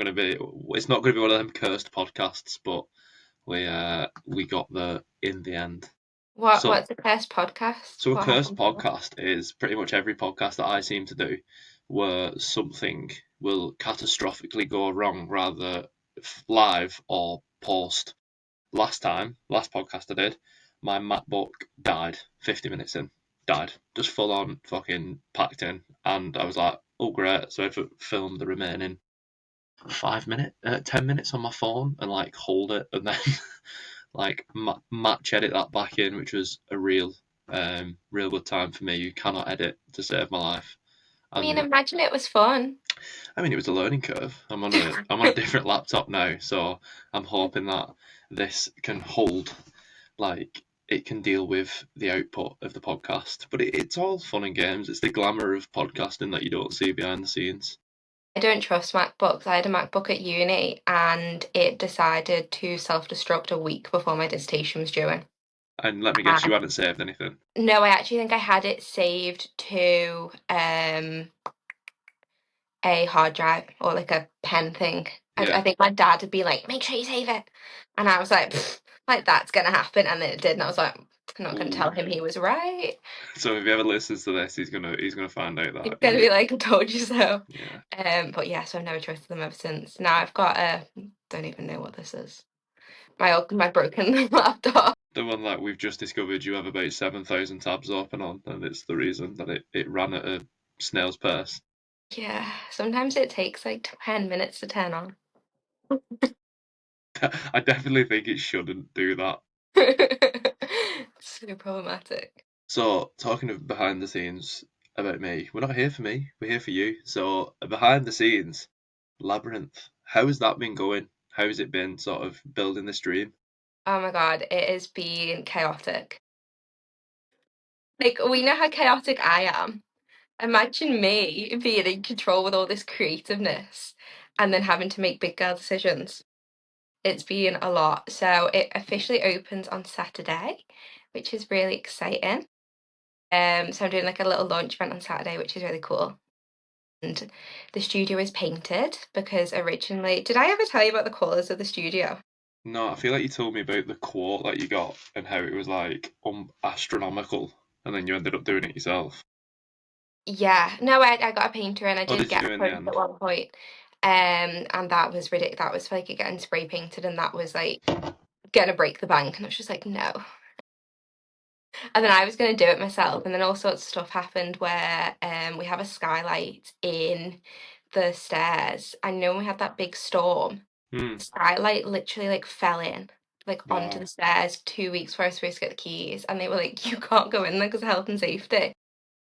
it's not gonna be one of them cursed podcasts, but we got there in the end. So What's the first podcast? so a What cursed happened? podcast is pretty much every podcast that I seem to do where something will catastrophically go wrong, rather live or post. Last podcast I did, my MacBook died 50 minutes in. Died. Just full on fucking packed in. And I was like, oh great. So I filmed the remaining 10 minutes on my phone and like hold it and then like match edit that back in, which was a real good time for me. You cannot edit to save my life. I mean, And imagine it was fun. I mean, it was a learning curve. I'm on a different laptop now, so I'm hoping that this can hold, like it can deal with the output of the podcast. But it's all fun and games. It's the glamour of podcasting that you don't see behind the scenes. I don't trust MacBooks. I had a MacBook at uni and it decided to self-destruct a week before my dissertation was due in. And let me guess, you And hadn't saved anything. no, I actually think I had it saved to a hard drive or like a pen thing. I Yeah. think my dad would be like, make sure you save it. And I was like, "Pfft, like that's gonna happen. And then it did. And I was like, I'm not gonna tell Ooh. him he was right. So if he ever listens to this, he's gonna find out He's that gonna you be like, I told you so. yeah. But yeah, so I've never trusted them ever since. Now I've got a don't even know what this is. My broken laptop. The one that we've just discovered you have about 7,000 tabs open on, and it's the reason that it ran at a snail's pace. Yeah, sometimes it takes like 10 minutes to turn on. I definitely think it shouldn't do that. So problematic. So, talking of behind the scenes about me, we're not here for me, we're here for you. So, behind the scenes, Labyrinth, how has that been going? How has it been sort of building this dream? Oh my God, it has been chaotic. Like, we know how chaotic I am. Imagine me being in control with all this creativeness and then having to make big girl decisions. It's been a lot. So it officially opens on Saturday, which is really exciting. So I'm doing like a little launch event on Saturday, which is really cool. And the studio is painted because originally, did I ever tell you about the colours of the studio? No, I feel like you told me about the quote that you got and how it was like astronomical, and then you ended up doing it yourself. Yeah, no, I got a painter and I What did did you get a do in the quote at end? one point. And that was ridiculous. That was for like it getting spray painted, and that was like gonna break the bank. And I was just like, no. And then I was gonna do it myself, and then all sorts of stuff happened where we have a skylight in the stairs. I know when we had that big storm, Hmm. the skylight literally like fell in. Like onto the Wow. stairs 2 weeks before I was supposed to get the keys, and they were like, "You can't go in there because of health and safety."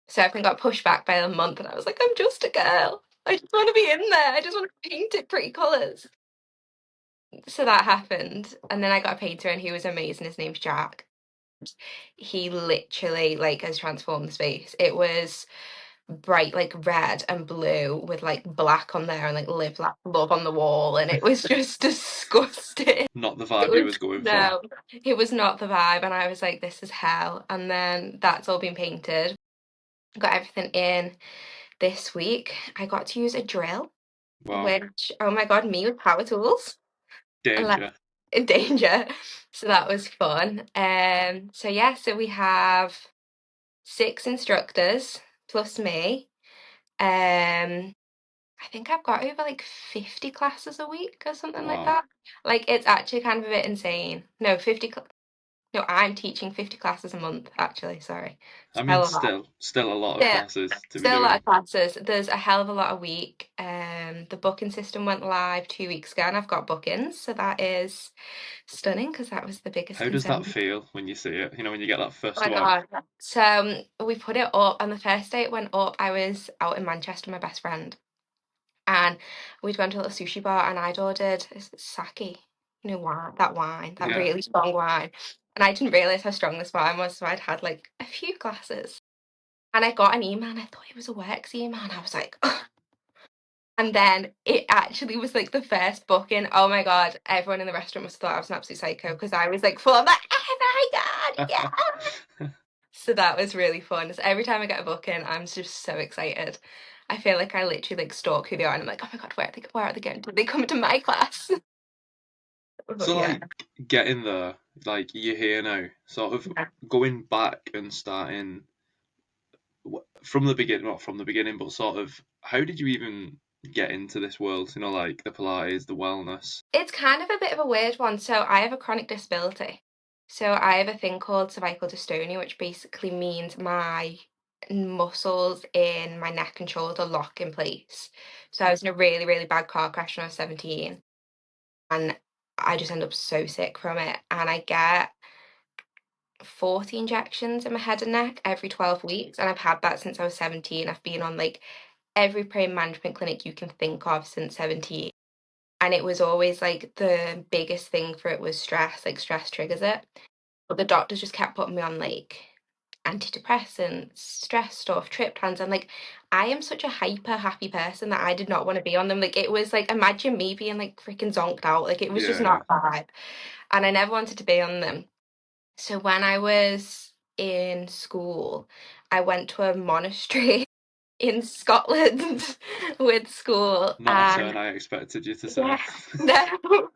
So everything got pushed back by a month, and I was like, I'm just a girl. I just want to be in there. I just want to paint it pretty colours. So that happened. And then I got a painter, and he was amazing. His name's Jack. He literally like has transformed the space. It was bright like red and blue with like black on there and like live laugh love on the wall, and it was just disgusting. Not the It vibe you was was going for. no, it was not the vibe, and I was like, this is hell. And then that's all been painted. Got everything in this week. I got to use a drill, Wow. which, oh my God, me with power tools, like Danger. in danger. So that was fun. So yeah, so we have 6 instructors plus me. Um, I think I've got over like 50 classes a week or something like Wow. that. Like it's actually kind of a bit insane. No, 50, no, I'm teaching 50 classes a month, actually, sorry. I It's a mean, hell of a lot. still a lot of Yeah, classes to be still a lot doing. of classes. There's a hell of a lot a week. The booking system went live 2 weeks ago, and I've got bookings, so that is stunning because that was the biggest How does that concern. feel when you see it? You know, when you get that Oh first my one. God. So we put it up, and the first day it went up, I was out in Manchester with my best friend, and we'd gone to a little sushi bar, and I'd ordered sake, wine, that Yeah. really strong wine. And I didn't realize how strong this wine was, so I'd had like a few glasses. And I got an email, and I thought it was a works email, and I was like, and then it actually was like the first booking. Oh my God, everyone in the restaurant must have thought I was an absolute psycho because I was like full of like, oh my God, yeah. So that was really fun. So every time I get a booking, I'm just so excited. I feel like I literally like stalk who they are, and I'm like, oh my god, where are they going? Did they come to my class? But So yeah. like getting there, like you're here now, sort of Yeah. going back and starting from the beginning, not from the beginning, but sort of how did you even get into this world? You know, like the Pilates, the wellness. It's kind of a bit of a weird one. So I have a chronic disability. So I have a thing called cervical dystonia, which basically means my muscles in my neck and shoulder lock in place. So I was in a really, really bad car crash when I was 17, and I just end up so sick from it. And I get 40 injections in my head and neck every 12 weeks. And I've had that since I was 17. I've been on like every pain management clinic you can think of since 17. And it was always like the biggest thing for it was stress, like stress triggers it. But the doctors just kept putting me on like antidepressants, stress stuff, triptans. And like, I am such a hyper happy person that I did not want to be on them. Like, it was like, imagine me being like freaking zonked out. Like, it was just Yeah, not a vibe. And I never wanted to be on them. So when I was in school, I went to a monastery in Scotland with school, not a turn and I expected you to say. yeah, no.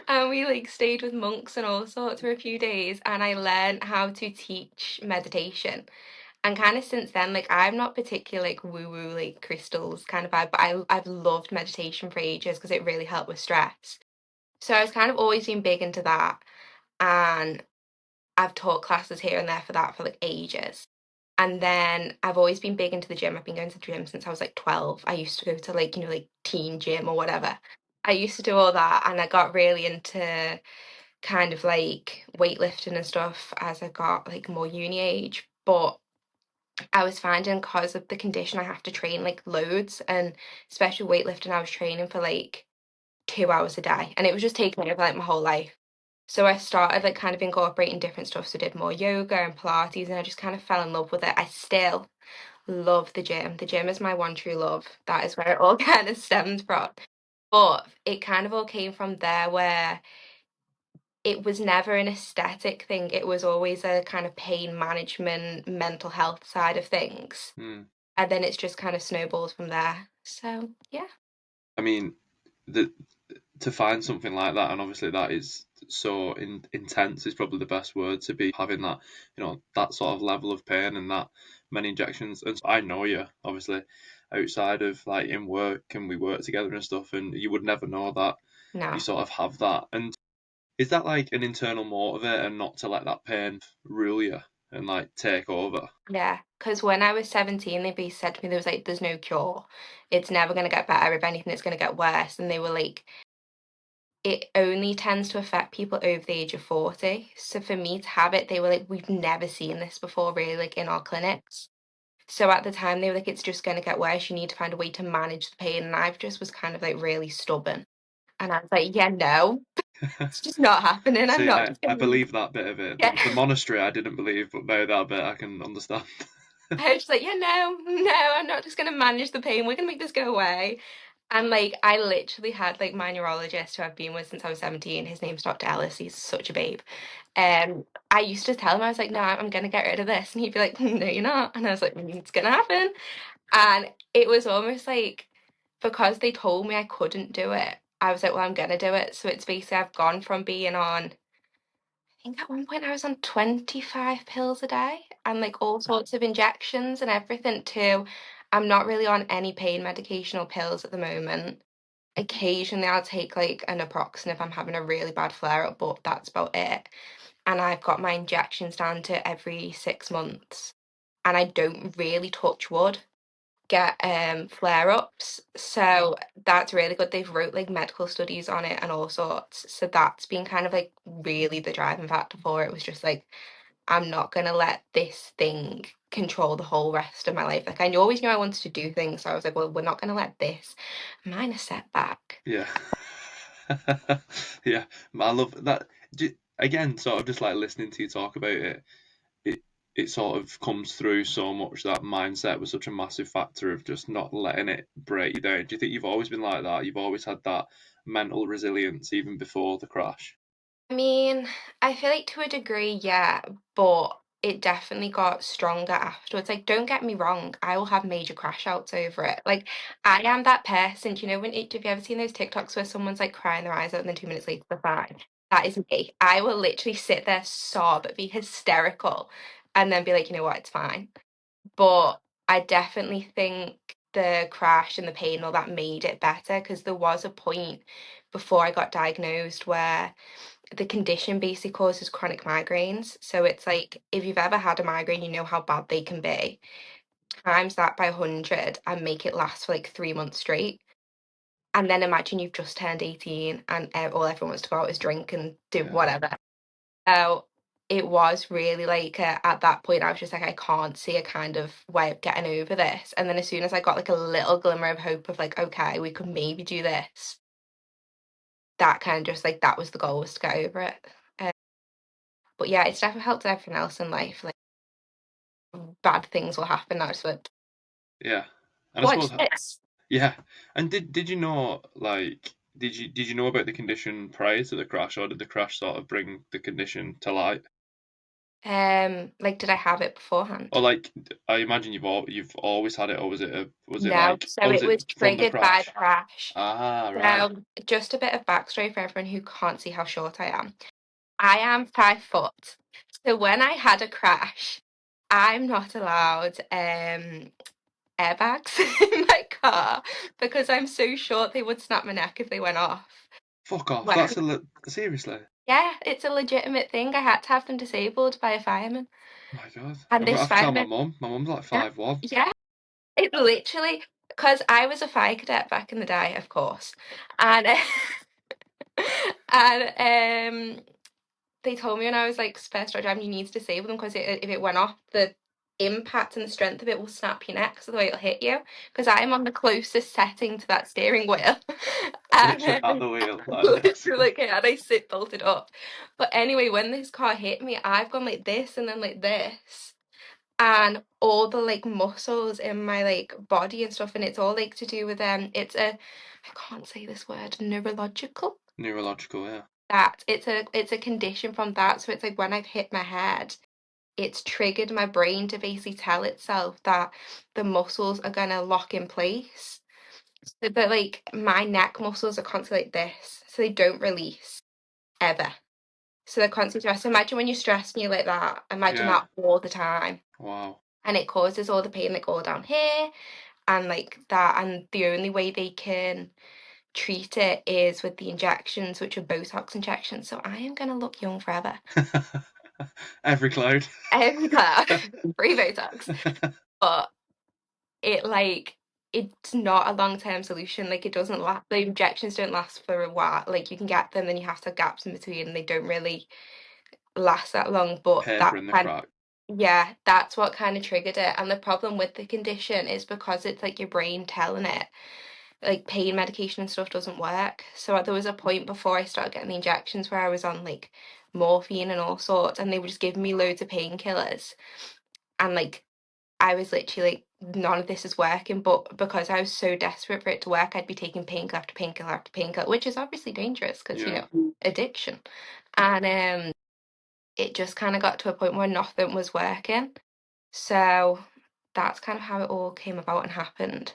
And we like stayed with monks and all sorts for a few days, and I learned how to teach meditation. And kind of since then, like I'm not particularly like woo woo like crystals kind of vibe, but I've loved meditation for ages because it really helped with stress. So I was kind of always been big into that, and I've taught classes here and there for that for like ages. And then I've always been big into the gym. I've been going to the gym since I was like 12. I used to go to like, like teen gym or whatever. I used to do all that, and I got really into kind of like weightlifting and stuff as I got like more uni age. But I was finding because of the condition I have to train like loads, and especially weightlifting, I was training for like 2 hours a day, and it was just taking over like my whole life. So I started like kind of incorporating different stuff. So I did more yoga and Pilates, and I just kind of fell in love with it. I still love the gym. The gym is my one true love. That is where it all kind of stemmed from. But it kind of all came from there, where it was never an aesthetic thing. It was always a kind of pain management, mental health side of things. Hmm. And then it's just kind of snowballed from there. So yeah. I mean, the to find something like that, and obviously that is so intense is probably the best word to be having that, that sort of level of pain and that many injections. And I know you, obviously, outside of like in work, and we work together and stuff, and you would never know that you No. sort of have that. And is that like an internal motivator not to let that pain rule you and like take over? Yeah, because when I was 17, they basically said to me, there was like, there's no cure. It's never going to get better. If anything, it's going to get worse. And they were like, it only tends to affect people over the age of 40. So for me to have it, they were like, we've never seen this before, really, like in our clinics. So at the time, they were like, it's just going to get worse. You need to find a way to manage the pain. And I just was kind of like really stubborn. And I was like, yeah, no, it's just not happening. I'm See, not I, just I going to, believe that bit of it. The, yeah. the monastery I didn't believe, but now that bit I can understand. I was just like, yeah, no, I'm not just going to manage the pain. We're going to make this go away. And like, I literally had like my neurologist who I've been with since I was 17. His name's Dr. Ellis. He's such a babe. I used to tell him, I was like, no, I'm going to get rid of this. And he'd be like, no, you're not. And I was like, it's going to happen. And it was almost like, because they told me I couldn't do it, I was like, well, I'm going to do it. So it's basically, I've gone from being on, I think at one point I was on 25 pills a day and like all sorts of injections and everything too. I'm not really on any pain medication or pills at the moment. Occasionally I'll take like an naproxen if I'm having a really bad flare up, but that's about it. And I've got my injections down to every 6 months. And I don't really touch wood get flare ups. So that's really good. They've wrote like medical studies on it and all sorts. So that's been kind of like really the driving factor for it was just like I'm not gonna let this thing control the whole rest of my life. Like I always knew I wanted to do things, so I was like, well, we're not gonna let this minor setback. Yeah. Yeah, I love that. Again, sort of just like listening to you talk about it, it it sort of comes through so much that mindset was such a massive factor of just not letting it break you down. Do you think you've always been like that? You've always had that mental resilience even before the crash? I mean, I feel like to a degree, yeah, but it definitely got stronger afterwards. Like, don't get me wrong, I will have major crash outs over it. Like, I am that person. Do you know have you ever seen those TikToks where someone's like crying their eyes out and then 2 minutes later they're fine? That is me. I will literally sit there, sob, be hysterical, and then be like, you know what, it's fine. But I definitely think the crash and the pain, all that made it better because there was a point before I got diagnosed where the condition basically causes chronic migraines. So it's like if you've ever had a migraine, you know how bad they can be. Times that by 100 and make it last for like 3 months straight. And then imagine you've just turned 18 and all everyone wants to go out is drink and do Yeah. whatever. So it was really like at that point, I was just like, I can't see a kind of way of getting over this. And then as soon as I got like a little glimmer of hope of like, okay, we could maybe do this, that kind of just like that was the goal was to get over it. But yeah, it's definitely helped everything else in life. Like bad things will happen. That's what. Yeah. And I suppose Watch this. yeah. And did you know like did you know about the condition prior to the crash, or did the crash sort of bring the condition to light? Like, did I have it Or beforehand? like I imagine you've always had it, or was it No. like, So or was it it was from the triggered by the crash? crash. Ah, right. So just a bit of backstory for everyone who can't see how short I am. I am 5 foot. So when I had a crash, I'm not allowed airbags in my car because I'm so short they would snap my neck if they went off. Fuck off. When Seriously. Yeah, it's a legitimate thing. I had to have them disabled by a fireman. Oh my God. And I'm gonna this have to tell my fireman, mum. My mum's like yeah, 5'1". yeah, it literally, because I was a fire cadet back in the day, of course, and and they told me when I was like first start driving, you need to disable them because if it went off, the impact and the strength of it will snap your neck, so the way it'll hit you. Because I'm on the closest setting to that steering wheel, and Literally at the wheel, like next. literally, like, and I sit bolted up. But anyway, when this car hit me, I've gone like this and then like this, and all the like muscles in my like body and stuff, and it's all like to do with it's a I can't say this word, neurological, Neurological, yeah. that it's a condition from that. So it's like when I've hit my head, it's triggered my brain to basically tell itself that the muscles are gonna lock in place. So that like my neck muscles are constantly like this, so they don't release ever. So they're constantly stressed. So imagine when you're stressed and you're like that. Imagine Yeah. that all the time. Wow. And it causes all the pain like all down here and like that. And the only way they can treat it is with the injections, which are Botox injections. So I am gonna look young forever. Every cloud. Every class, free Botox. But it like it's not a long term solution. Like it doesn't last. The injections don't last for a while. Like you can get them, then you have to have gaps in between, and they don't really last that long. But Paper that in the kind crack. yeah, that's what kind of triggered it. And the problem with the condition is because it's like your brain telling it, like pain medication and stuff doesn't work. So there was a point before I started getting the injections where I was on like morphine and all sorts, and they were just giving me loads of painkillers. And like I was literally like, none of this is working. But because I was so desperate for it to work, I'd be taking painkiller after painkiller after painkiller, which is obviously dangerous because, Yeah. addiction. And it just kind of got to a point where nothing was working. So that's kind of how it all came about and happened.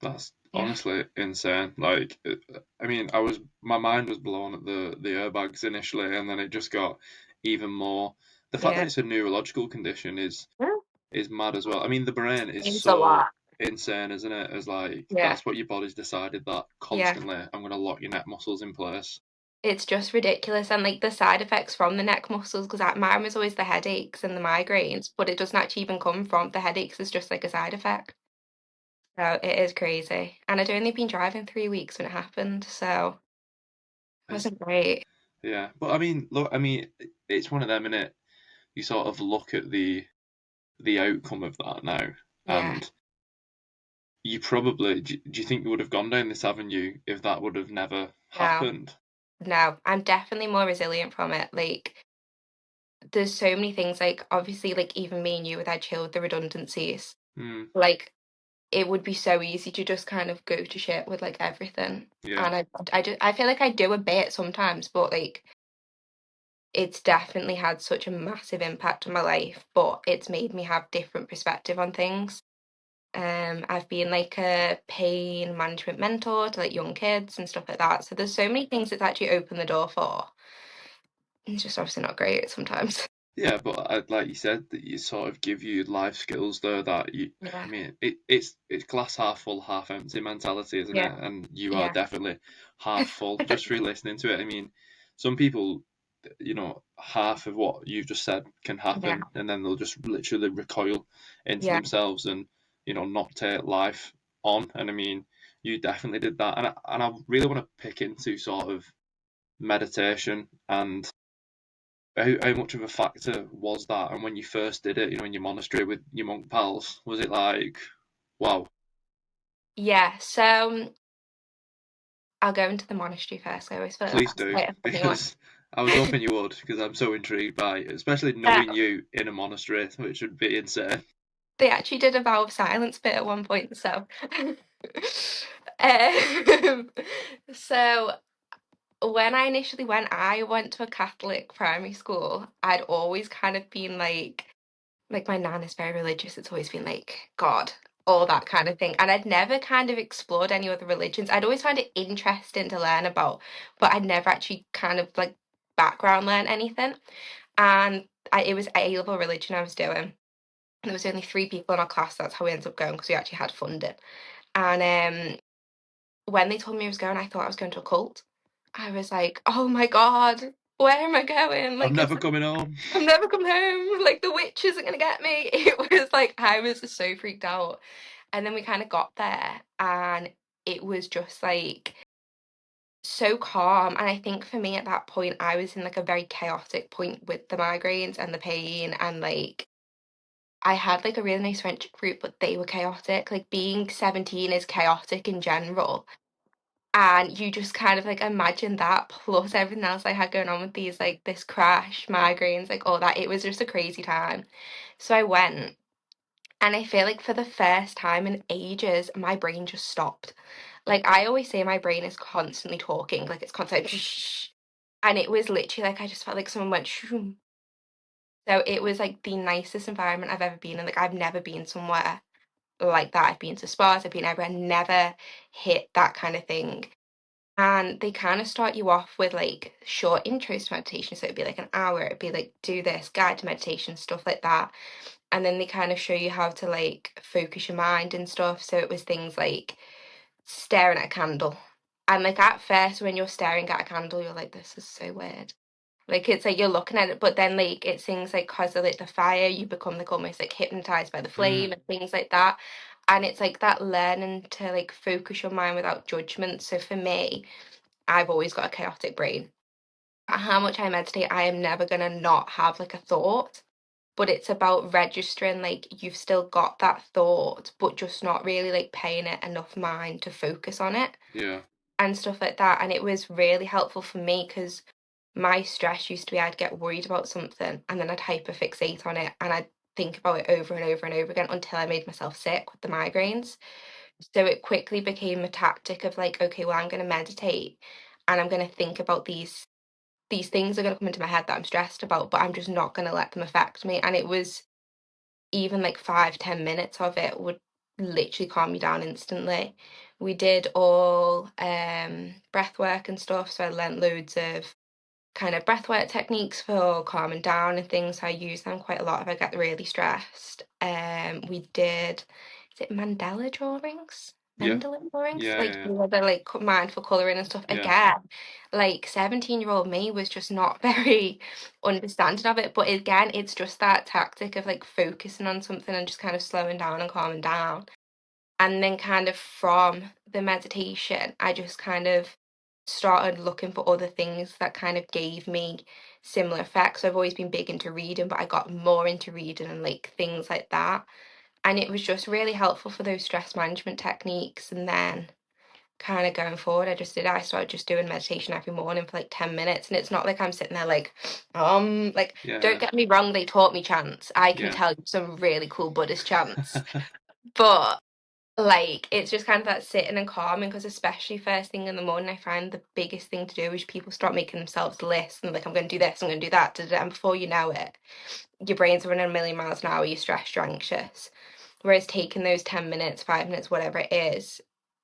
That's Yeah. honestly insane. Like, I mean, my mind was blown at the airbags initially, and then it just got even more. The fact that Yeah. it's a neurological condition is mad as well. I mean, the brain is Means a so lot. insane, isn't it? As like Yeah. that's what your body's decided that Yeah. constantly I'm gonna lock your neck muscles in place. It's just ridiculous. And like the side effects from the neck muscles, because mine was always the headaches and the migraines, but it doesn't actually even come from the headaches, it's just like a side effect. So it is crazy. And I'd only been driving 3 weeks when it happened, so it It's, wasn't great. yeah, but I mean, look, I mean, it's one of them, innit? You sort of look at the outcome of that now, Yeah. and you probably do you think you would have gone down this avenue if that would have never No. happened? No. I'm definitely more resilient from it. Like there's so many things, like obviously like even me and you with our child, the redundancies. Hmm. Like it would be so easy to just kind of go to shit with like everything. Yeah. And I feel like I do a bit sometimes, but like it's definitely had such a massive impact on my life, but it's made me have different perspective on things. I've been like a pain management mentor to like young kids and stuff like that. So there's so many things it's actually opened the door for. It's just obviously not great sometimes. Yeah, but like you said, that you sort of give you life skills there that you. I Yeah, mean, it's glass half full, half empty mentality, isn't yeah, it? And you are yeah, definitely half full just through listening to it. I mean, some people, half of what you've just said can yeah, happen, and then they'll just literally recoil into yeah, themselves and not take life on. And I mean, you definitely did that, and I really want to pick into sort of meditation and how much of a factor was that? And when you first did it, in your monastery with your monk pals, was it like, wow, yeah. So I'll go into the monastery first. I always feel like please that's do? quite a funny one. Because I was hoping you would, because I'm so intrigued by it, especially knowing So you in a monastery, which would be insane. they actually did a vow of silence bit at one point. So, um, so when I went to a Catholic primary school. I'd always kind of been like my nan is very religious. It's always been like God, all that kind of thing. And I'd never kind of explored any other religions. I'd always found it interesting to learn about, but I'd never actually kind of like background learn anything. And it was A level religion I was doing. There was only 3 people in our class. That's how we ended up going because we actually had funding. And when they told me I was going, I thought I was going to a cult. I was like, oh my God, where am I going? I'm Like, never coming home. I'm never come home. Like, the witch isn't going to get me. It was like, I was just so freaked out. And then we kind of got there, and it was just like so calm. And I think for me at that point, I was in like a very chaotic point with the migraines and the pain. And like, I had like a really nice friendship group, but they were chaotic. Like, being 17 is chaotic in general. And you just kind of like imagine that plus everything else I had going on with these, like this crash, migraines, like all that. It was just a crazy time. So I went, and I feel like for the first time in ages, my brain just stopped. Like, I always say my brain is constantly talking, like it's constantly shh. And it was literally like I just felt like someone went shoom. So it was like the nicest environment I've ever been in. Like, I've never been somewhere like that. I've been to spas, I've been everywhere, never hit that kind of thing. And they kind of start you off with like short intros to meditation. So it'd be like an hour, it'd be like do this, guided meditation, stuff like that. And then they kind of show you how to like focus your mind and stuff. So it was things like staring at a candle. And like at first, when you're staring at a candle, you're like, this is so weird. Like, it's like you're looking at it, but then like it's things like cause of like the fire, you become like almost like hypnotized by the flame Mm, and things like that. And it's like that learning to like focus your mind without judgment. So for me, I've always got a chaotic brain. How much I meditate, I am never gonna not have like a thought, but it's about registering like you've still got that thought, but just not really like paying it enough mind to focus on it yeah, and stuff like that. And it was really helpful for me because my stress used to be I'd get worried about something and then I'd hyperfixate on it and I'd think about it over and over and over again until I made myself sick with the migraines. So it quickly became a tactic of like, okay, well, I'm going to meditate and I'm going to think about these things are going to come into my head that I'm stressed about, but I'm just not going to let them affect me. And it was even like 5, 10 minutes of it would literally calm me down instantly. We did all breath work and stuff, so I learnt loads of kind of breathwork techniques for calming down and things. I use them quite a lot if I get really stressed. We did, is it Mandela drawings? yeah, Mandela drawings? yeah, Like, yeah, you know, they're like mindful colouring and stuff. yeah, Again, like 17-year-old me was just not very understanding of it. But again, it's just that tactic of like focusing on something and just kind of slowing down and calming down. And then kind of from the meditation, I just kind of started looking for other things that kind of gave me similar effects. I've always been big into reading, but I got more into reading and like things like that. And it was just really helpful for those stress management techniques. And then kind of going forward, I started just doing meditation every morning for like 10 minutes. And it's not like I'm sitting there like, don't yeah, get me wrong, they taught me chants. I can yeah, tell you some really cool Buddhist chants. But Like, it's just kind of that sitting and calming, because especially first thing in the morning, I find the biggest thing to do is people start making themselves lists and like, I'm going to do this, I'm going to do that, and before you know it, your brain's running a million miles an hour, you're stressed, you're anxious. Whereas taking those 10 minutes, 5 minutes, whatever it is,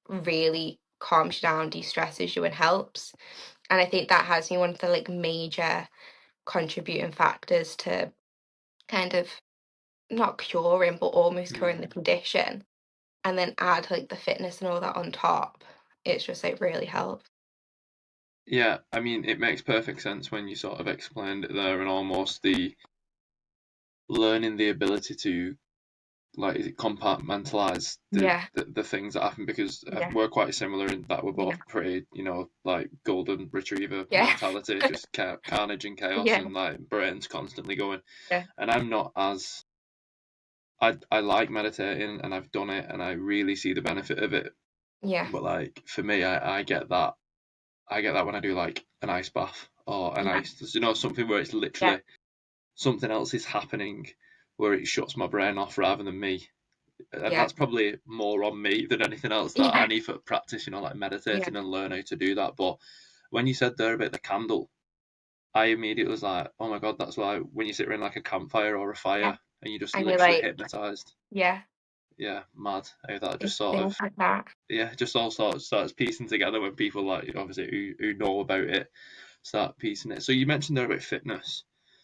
really calms you down, de-stresses you, and helps. And I think that has been one of the like major contributing factors to kind of not curing, but almost curing the Mm. condition. And then add like the fitness and all that on top. It's just like really helps. Yeah, I mean, it makes perfect sense when you sort of explained it there, and almost the learning the ability to like is it compartmentalize Yeah, the things that happen, because yeah, we're quite similar in that we're yeah, both pretty, like golden retriever yeah, mentality, just carnage and chaos, yeah, and like brains constantly going. yeah, And I'm not as I like meditating, and I've done it and I really see the benefit of it. yeah, But like for me, I get that when I do like an ice bath or an yeah, ice, something where it's yeah, literally something else is happening, where it shuts my brain off rather than me. And yeah, that's probably more on me than anything else that I yeah, need for practice, like yeah, meditating and learn how to do that. But when you said there about the candle, I immediately was like, oh my God, that's why when you sit around like a campfire or a yeah. fire and you just And you're literally like, hypnotized. yeah, Yeah, mad. How that it's just sort things of, like that. yeah, just all sorts starts piecing together when people like obviously who know about it start piecing it. So you mentioned there about fitness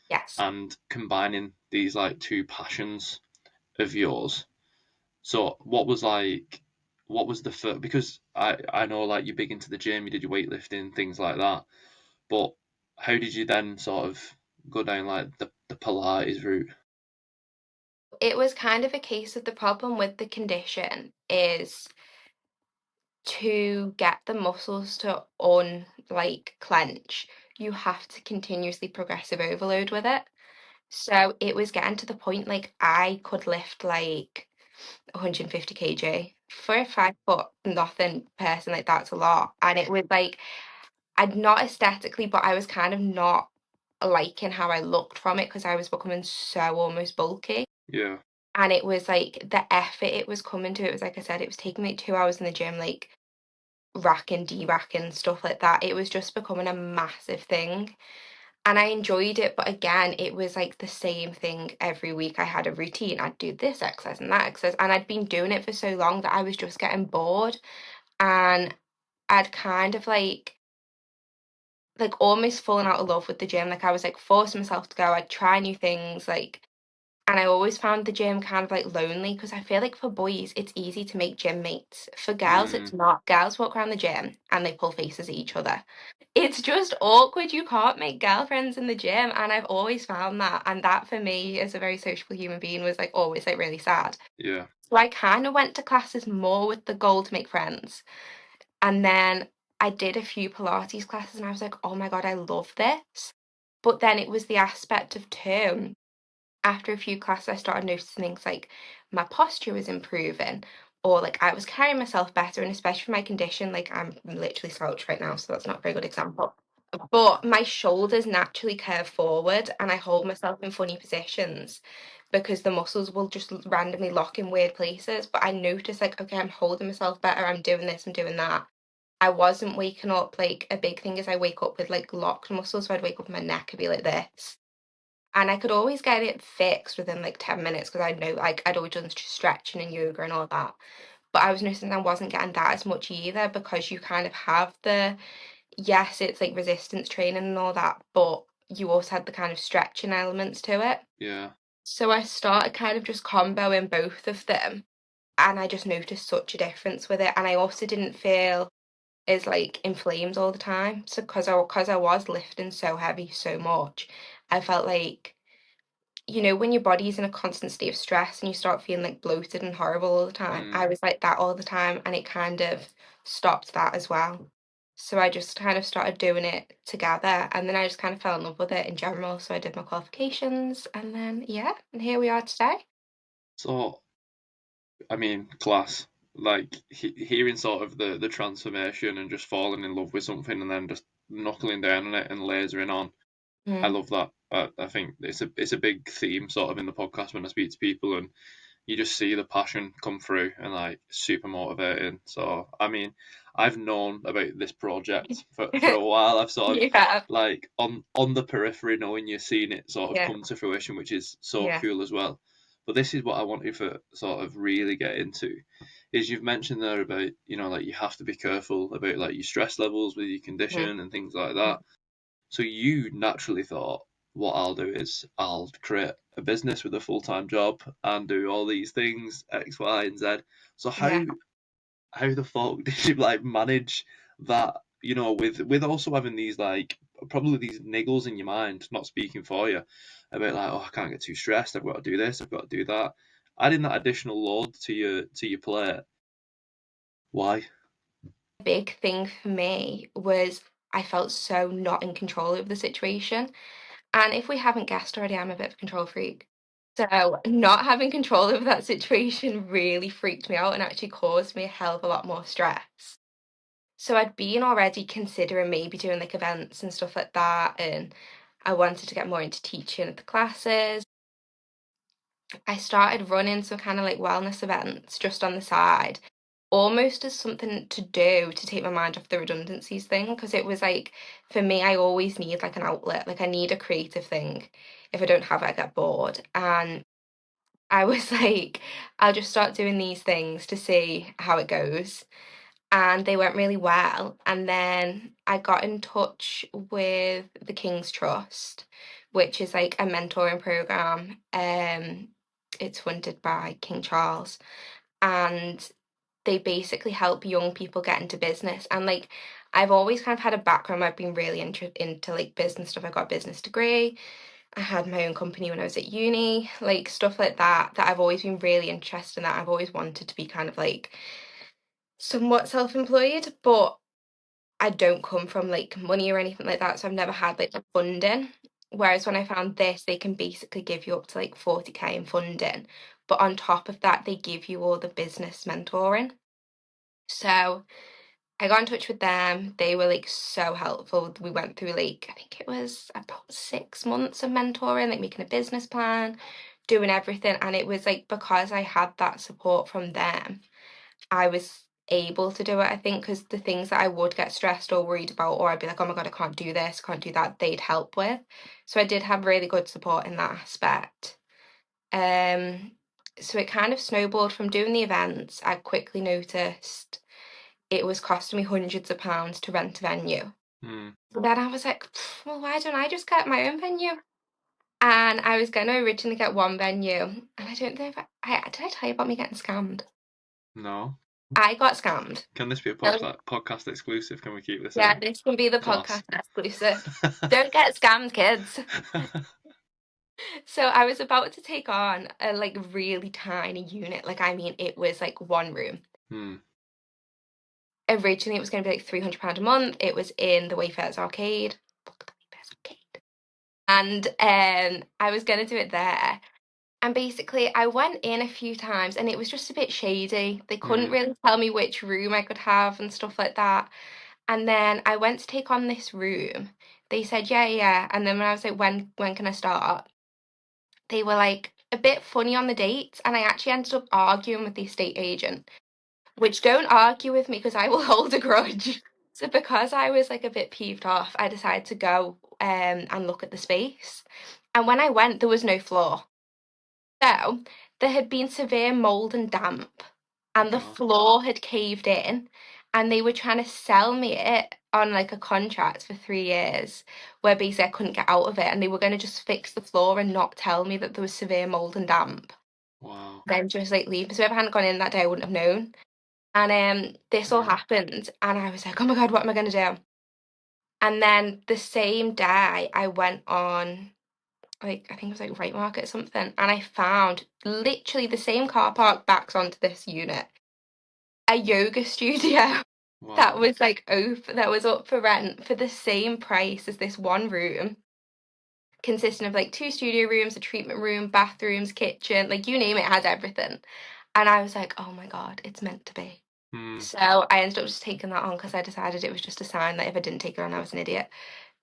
Yes. and combining these like two passions of yours. So what was the first? Because I know like you're big into the gym, you did your weightlifting, things like that. But how did you then sort of go down like the Pilates route? It was kind of a case of the problem with the condition is to get the muscles to like clench, you have to continuously progressive overload with it. So it was getting to the point like I could lift like 150 kg for a 5 foot nothing person, like that's a lot. And it was like I'd not aesthetically, but I was kind of not liking how I looked from it because I was becoming so almost bulky. Yeah. And it was like the effort it was coming to. It was like I said, it was taking me 2 hours in the gym, like racking, de-racking, stuff like that. It was just becoming a massive thing. And I enjoyed it, but again, it was like the same thing every week. I had a routine. I'd do this exercise and that exercise, and I'd been doing it for so long that I was just getting bored. And I'd kind of like almost fallen out of love with the gym. Like I was like forcing myself to go. I'd try new things, like, and I always found the gym kind of like lonely because I feel like for boys it's easy to make gym mates. For girls, it's Mm, not. Girls walk around the gym and they pull faces at each other. It's just awkward. You can't make girlfriends in the gym, and I've always found that. And that for me, as a very sociable human being, was like always like really sad. yeah. So I kind of went to classes more with the goal to make friends. And then I did a few Pilates classes and I was like, oh my God, I love this. But then it was the aspect of too. After a few classes, I started noticing things like my posture was improving, or like I was carrying myself better. And especially for my condition, like I'm literally slouched right now, so that's not a very good example. But my shoulders naturally curve forward and I hold myself in funny positions because the muscles will just randomly lock in weird places. But I noticed, like, okay, I'm holding myself better, I'm doing this, I'm doing that. I wasn't waking up, like, a big thing is I wake up with like locked muscles, so I'd wake up and my neck would be like this. And I could always get it fixed within like 10 minutes because I know, like, I'd always done stretching and yoga and all that. But I was noticing I wasn't getting that as much either because you kind of have yes, it's like resistance training and all that, but you also had the kind of stretching elements to it. Yeah. So I started kind of just comboing both of them. And I just noticed such a difference with it. And I also didn't feel as like inflamed all the time. So because I was lifting so heavy so much, I felt like, when your body's in a constant state of stress and you start feeling like bloated and horrible all the time, Mm. I was like that all the time, and it kind of stopped that as well. So I just kind of started doing it together, and then I just kind of fell in love with it in general. So I did my qualifications, and then yeah, and here we are today. So I mean, class. Like hearing sort of the transformation and just falling in love with something and then just knuckling down on it and lasering on. I Mm, love that. I think it's a big theme sort of in the podcast when I speak to people, and you just see the passion come through and like super motivating. So I mean, I've known about this project for a while. I've sort of Yeah, like on the periphery knowing you're seeing it sort of yeah, come to fruition, which is so yeah, cool as well. But this is what I want you to sort of really get into is you've mentioned there about, like you have to be careful about like your stress levels with your mm, condition and things like that. So you naturally thought, what I'll do is I'll create a business with a full-time job and do all these things, X, Y, and Z. So yeah. how the fuck did you like manage that, with also having these like probably these niggles in your mind, not speaking for you, about like, oh, I can't get too stressed, I've got to do this, I've got to do that. Adding that additional load to your plate. Why? Big thing for me was I felt so not in control of the situation. And if we haven't guessed already, I'm a bit of a control freak. So not having control over that situation really freaked me out and actually caused me a hell of a lot more stress. So I'd been already considering maybe doing like events and stuff like that, and I wanted to get more into teaching at the classes. I started running some kind of like wellness events just on the side, almost as something to do to take my mind off the redundancies thing. Because it was like, for me, I always need like an outlet, like I need a creative thing. If I don't have it, I get bored. And I was like, I'll just start doing these things to see how it goes. And they went really well. And then I got in touch with the King's Trust, which is like a mentoring program. It's funded by King Charles, and they basically help young people get into business. And like, I've always kind of had a background. I've been really into like business stuff. I got a business degree. I had my own company when I was at uni, like stuff like that. That I've always been really interested in. That I've always wanted to be kind of like somewhat self-employed, but I don't come from like money or anything like that, so I've never had like the funding. Whereas when I found this, they can basically give you up to like 40K in funding, but on top of that, they give you all the business mentoring. So I got in touch with them. They were like so helpful. We went through like, I think it was about 6 months of mentoring, like making a business plan, doing everything. And it was like because I had that support from them, I was able to do it, I think, because the things that I would get stressed or worried about, or I'd be like, oh my God, I can't do this, can't do that, they'd help with. So I did have really good support in that aspect. Um, so it kind of snowballed from doing the events. I quickly noticed it was costing me hundreds of pounds to rent a venue. Hmm. So then I was like, well, why don't I just get my own venue? And I was going to originally get one venue, and I don't know if did I tell you about me getting scammed? No. I got scammed. Can this be a So podcast exclusive? Can we keep this yeah, in? this can be the Class. podcast exclusive. Don't get scammed, kids. So I was about to take on a like really tiny unit. Like I mean, it was like one room. Hmm. Originally, it was going to be like £300 a month. It was in the Wayfarers Arcade. Fuck the Wayfarers Arcade. And I was going to do it there. And basically, I went in a few times, and it was just a bit shady. They couldn't Hmm. really tell me which room I could have and stuff like that. And then I went to take on this room. They said, yeah, yeah. And then when I was like, when can I start? They were like a bit funny on the dates. And I actually ended up arguing with the estate agent, which don't argue with me because I will hold a grudge. So because I was like a bit peeved off, I decided to go and look at the space. And when I went, there was no floor. So there had been severe mold and damp, Oh and the God. floor had caved in, and they were trying to sell me it on like a contract for 3 years, where basically I couldn't get out of it, and they were going to just fix the floor and not tell me that there was severe mold and damp. Wow. Then just like leave. So if I hadn't gone in that day, I wouldn't have known. And this all Hmm. happened, and I was like, oh my God, what am I going to do? And then the same day, I went on like I think it was like Right Market or something, and I found literally the same car park backs onto this unit, a yoga studio that Wow. was like that was up for rent for the same price as this one room, consisting of like two studio rooms, a treatment room, bathrooms, kitchen, like you name it, it had everything. And I was like, oh my God, it's meant to be. Hmm. So I ended up just taking that on because I decided it was just a sign that if I didn't take it on, I was an idiot.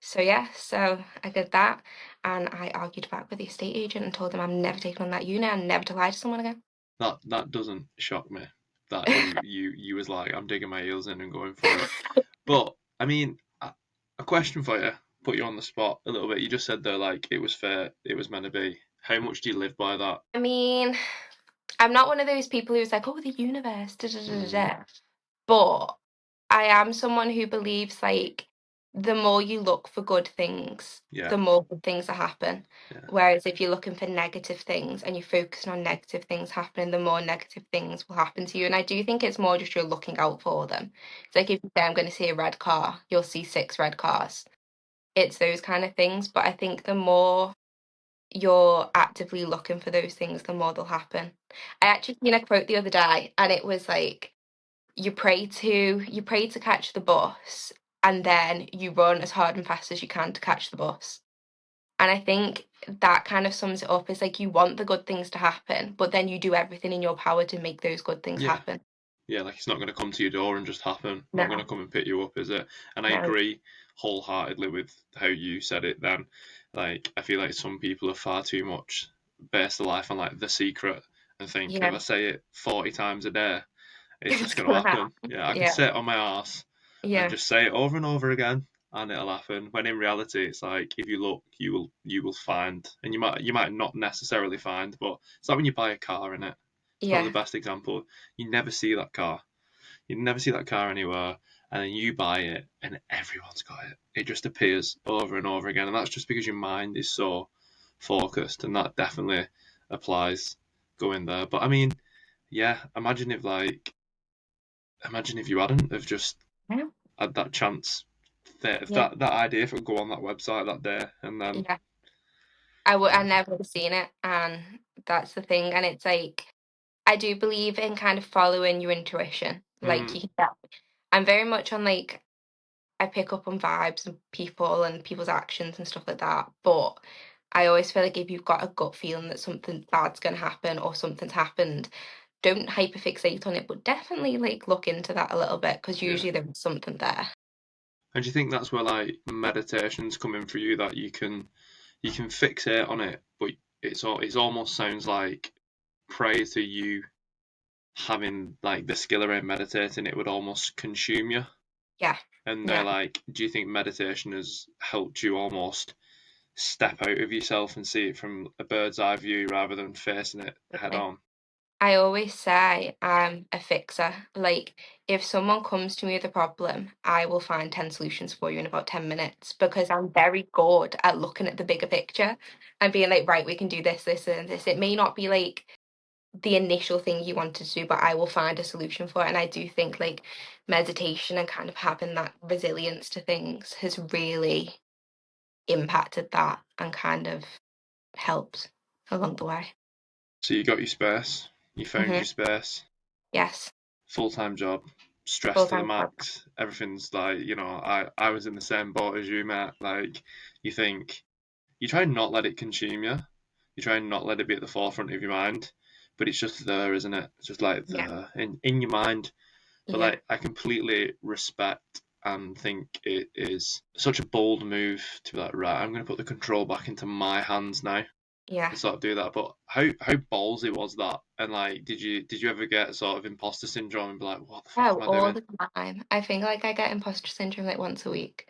So yeah, so I did that, and I argued back with the estate agent and told him I'm never taking on that unit and never to lie to someone again. That doesn't shock me. That you was like, I'm digging my heels in and going for it. But I mean, a question for you. Put you on the spot a little bit. You just said there like it was fair, it was meant to be. How much do you live by that? I mean, I'm not one of those people who's like, oh, the universe, da da da da Mm, da. But I am someone who believes like the more you look for good things, yeah, the more good things will happen. yeah, Whereas if you're looking for negative things and you're focusing on negative things happening, the more negative things will happen to you. And I do think it's more just you're looking out for them. It's like if you say I'm going to see a red car, you'll see 6 red cars. It's those kind of things. But I think the more you're actively looking for those things, the more they'll happen. I actually seen a quote the other day, and it was like, you pray to catch the bus, and then you run as hard and fast as you can to catch the bus. And I think that kind of sums it up. Is like you want the good things to happen, but then you do everything in your power to make those good things yeah. happen. Yeah, like it's not going to come to your door and just happen. Not going to No, come and pick you up, is it? And I no, agree wholeheartedly with how you said it then. Like, I feel like some people are far too much based their life on like the secret and think if yeah, I say it 40 times a day, it's just it's going to gonna happen. happen. Yeah, I can Yeah, sit on my arse and yeah, just say it over and over again and it'll happen. When in reality, it's like if you look, you will find, and you might not necessarily find, but it's like when you buy a car in it. It's probably yeah, the best example. You never see that car, you never see that car anywhere, and then you buy it, and everyone's got it. It just appears over and over again, and that's just because your mind is so focused, and that definitely applies going there. But I mean, yeah, imagine if you hadn't have just yeah, had that chance, that if yeah, that idea could go on that website that day, and then yeah. I yeah, never would have seen it, and that's the thing. And it's like I do believe in kind of following your intuition. Like mm, I'm very much on like I pick up on vibes and people's actions and stuff like that. But I always feel like if you've got a gut feeling that something bad's gonna happen or something's happened, don't hyperfixate on it, but definitely like look into that a little bit because yeah. usually there's something there. And do you think that's where like meditation's coming for you, that you can fixate on it, but it almost sounds like prior to you having like the skill around meditating, it would almost consume you. Yeah, And they're yeah, like, do you think meditation has helped you almost step out of yourself and see it from a bird's eye view rather than facing it head definitely. on? I always say I'm a fixer. Like, if someone comes to me with a problem, I will find 10 solutions for you in about 10 minutes because I'm very good at looking at the bigger picture and being like, right, we can do this, this, and this. It may not be like the initial thing you wanted to do, but I will find a solution for it. And I do think like meditation and kind of having that resilience to things has really impacted that and kind of helped along the way. So you got your space, you found Hmm. your space, Yes, full time job, stress full to the time. max, everything's like, I was in the same boat as you, Matt. Like, you think, you try and not let it consume you. You try and not let it be at the forefront of your mind, but it's just there, isn't it? It's just like Yeah, there in your mind. But yeah, like, I completely respect and think it is such a bold move to be like, right, I'm going to put the control back into my hands now yeah. and sort of do that. But how ballsy was that? And like, did you ever get sort of imposter syndrome and be like, what the fuck Oh, am I all doing? the time. I think like I get imposter syndrome like once a week.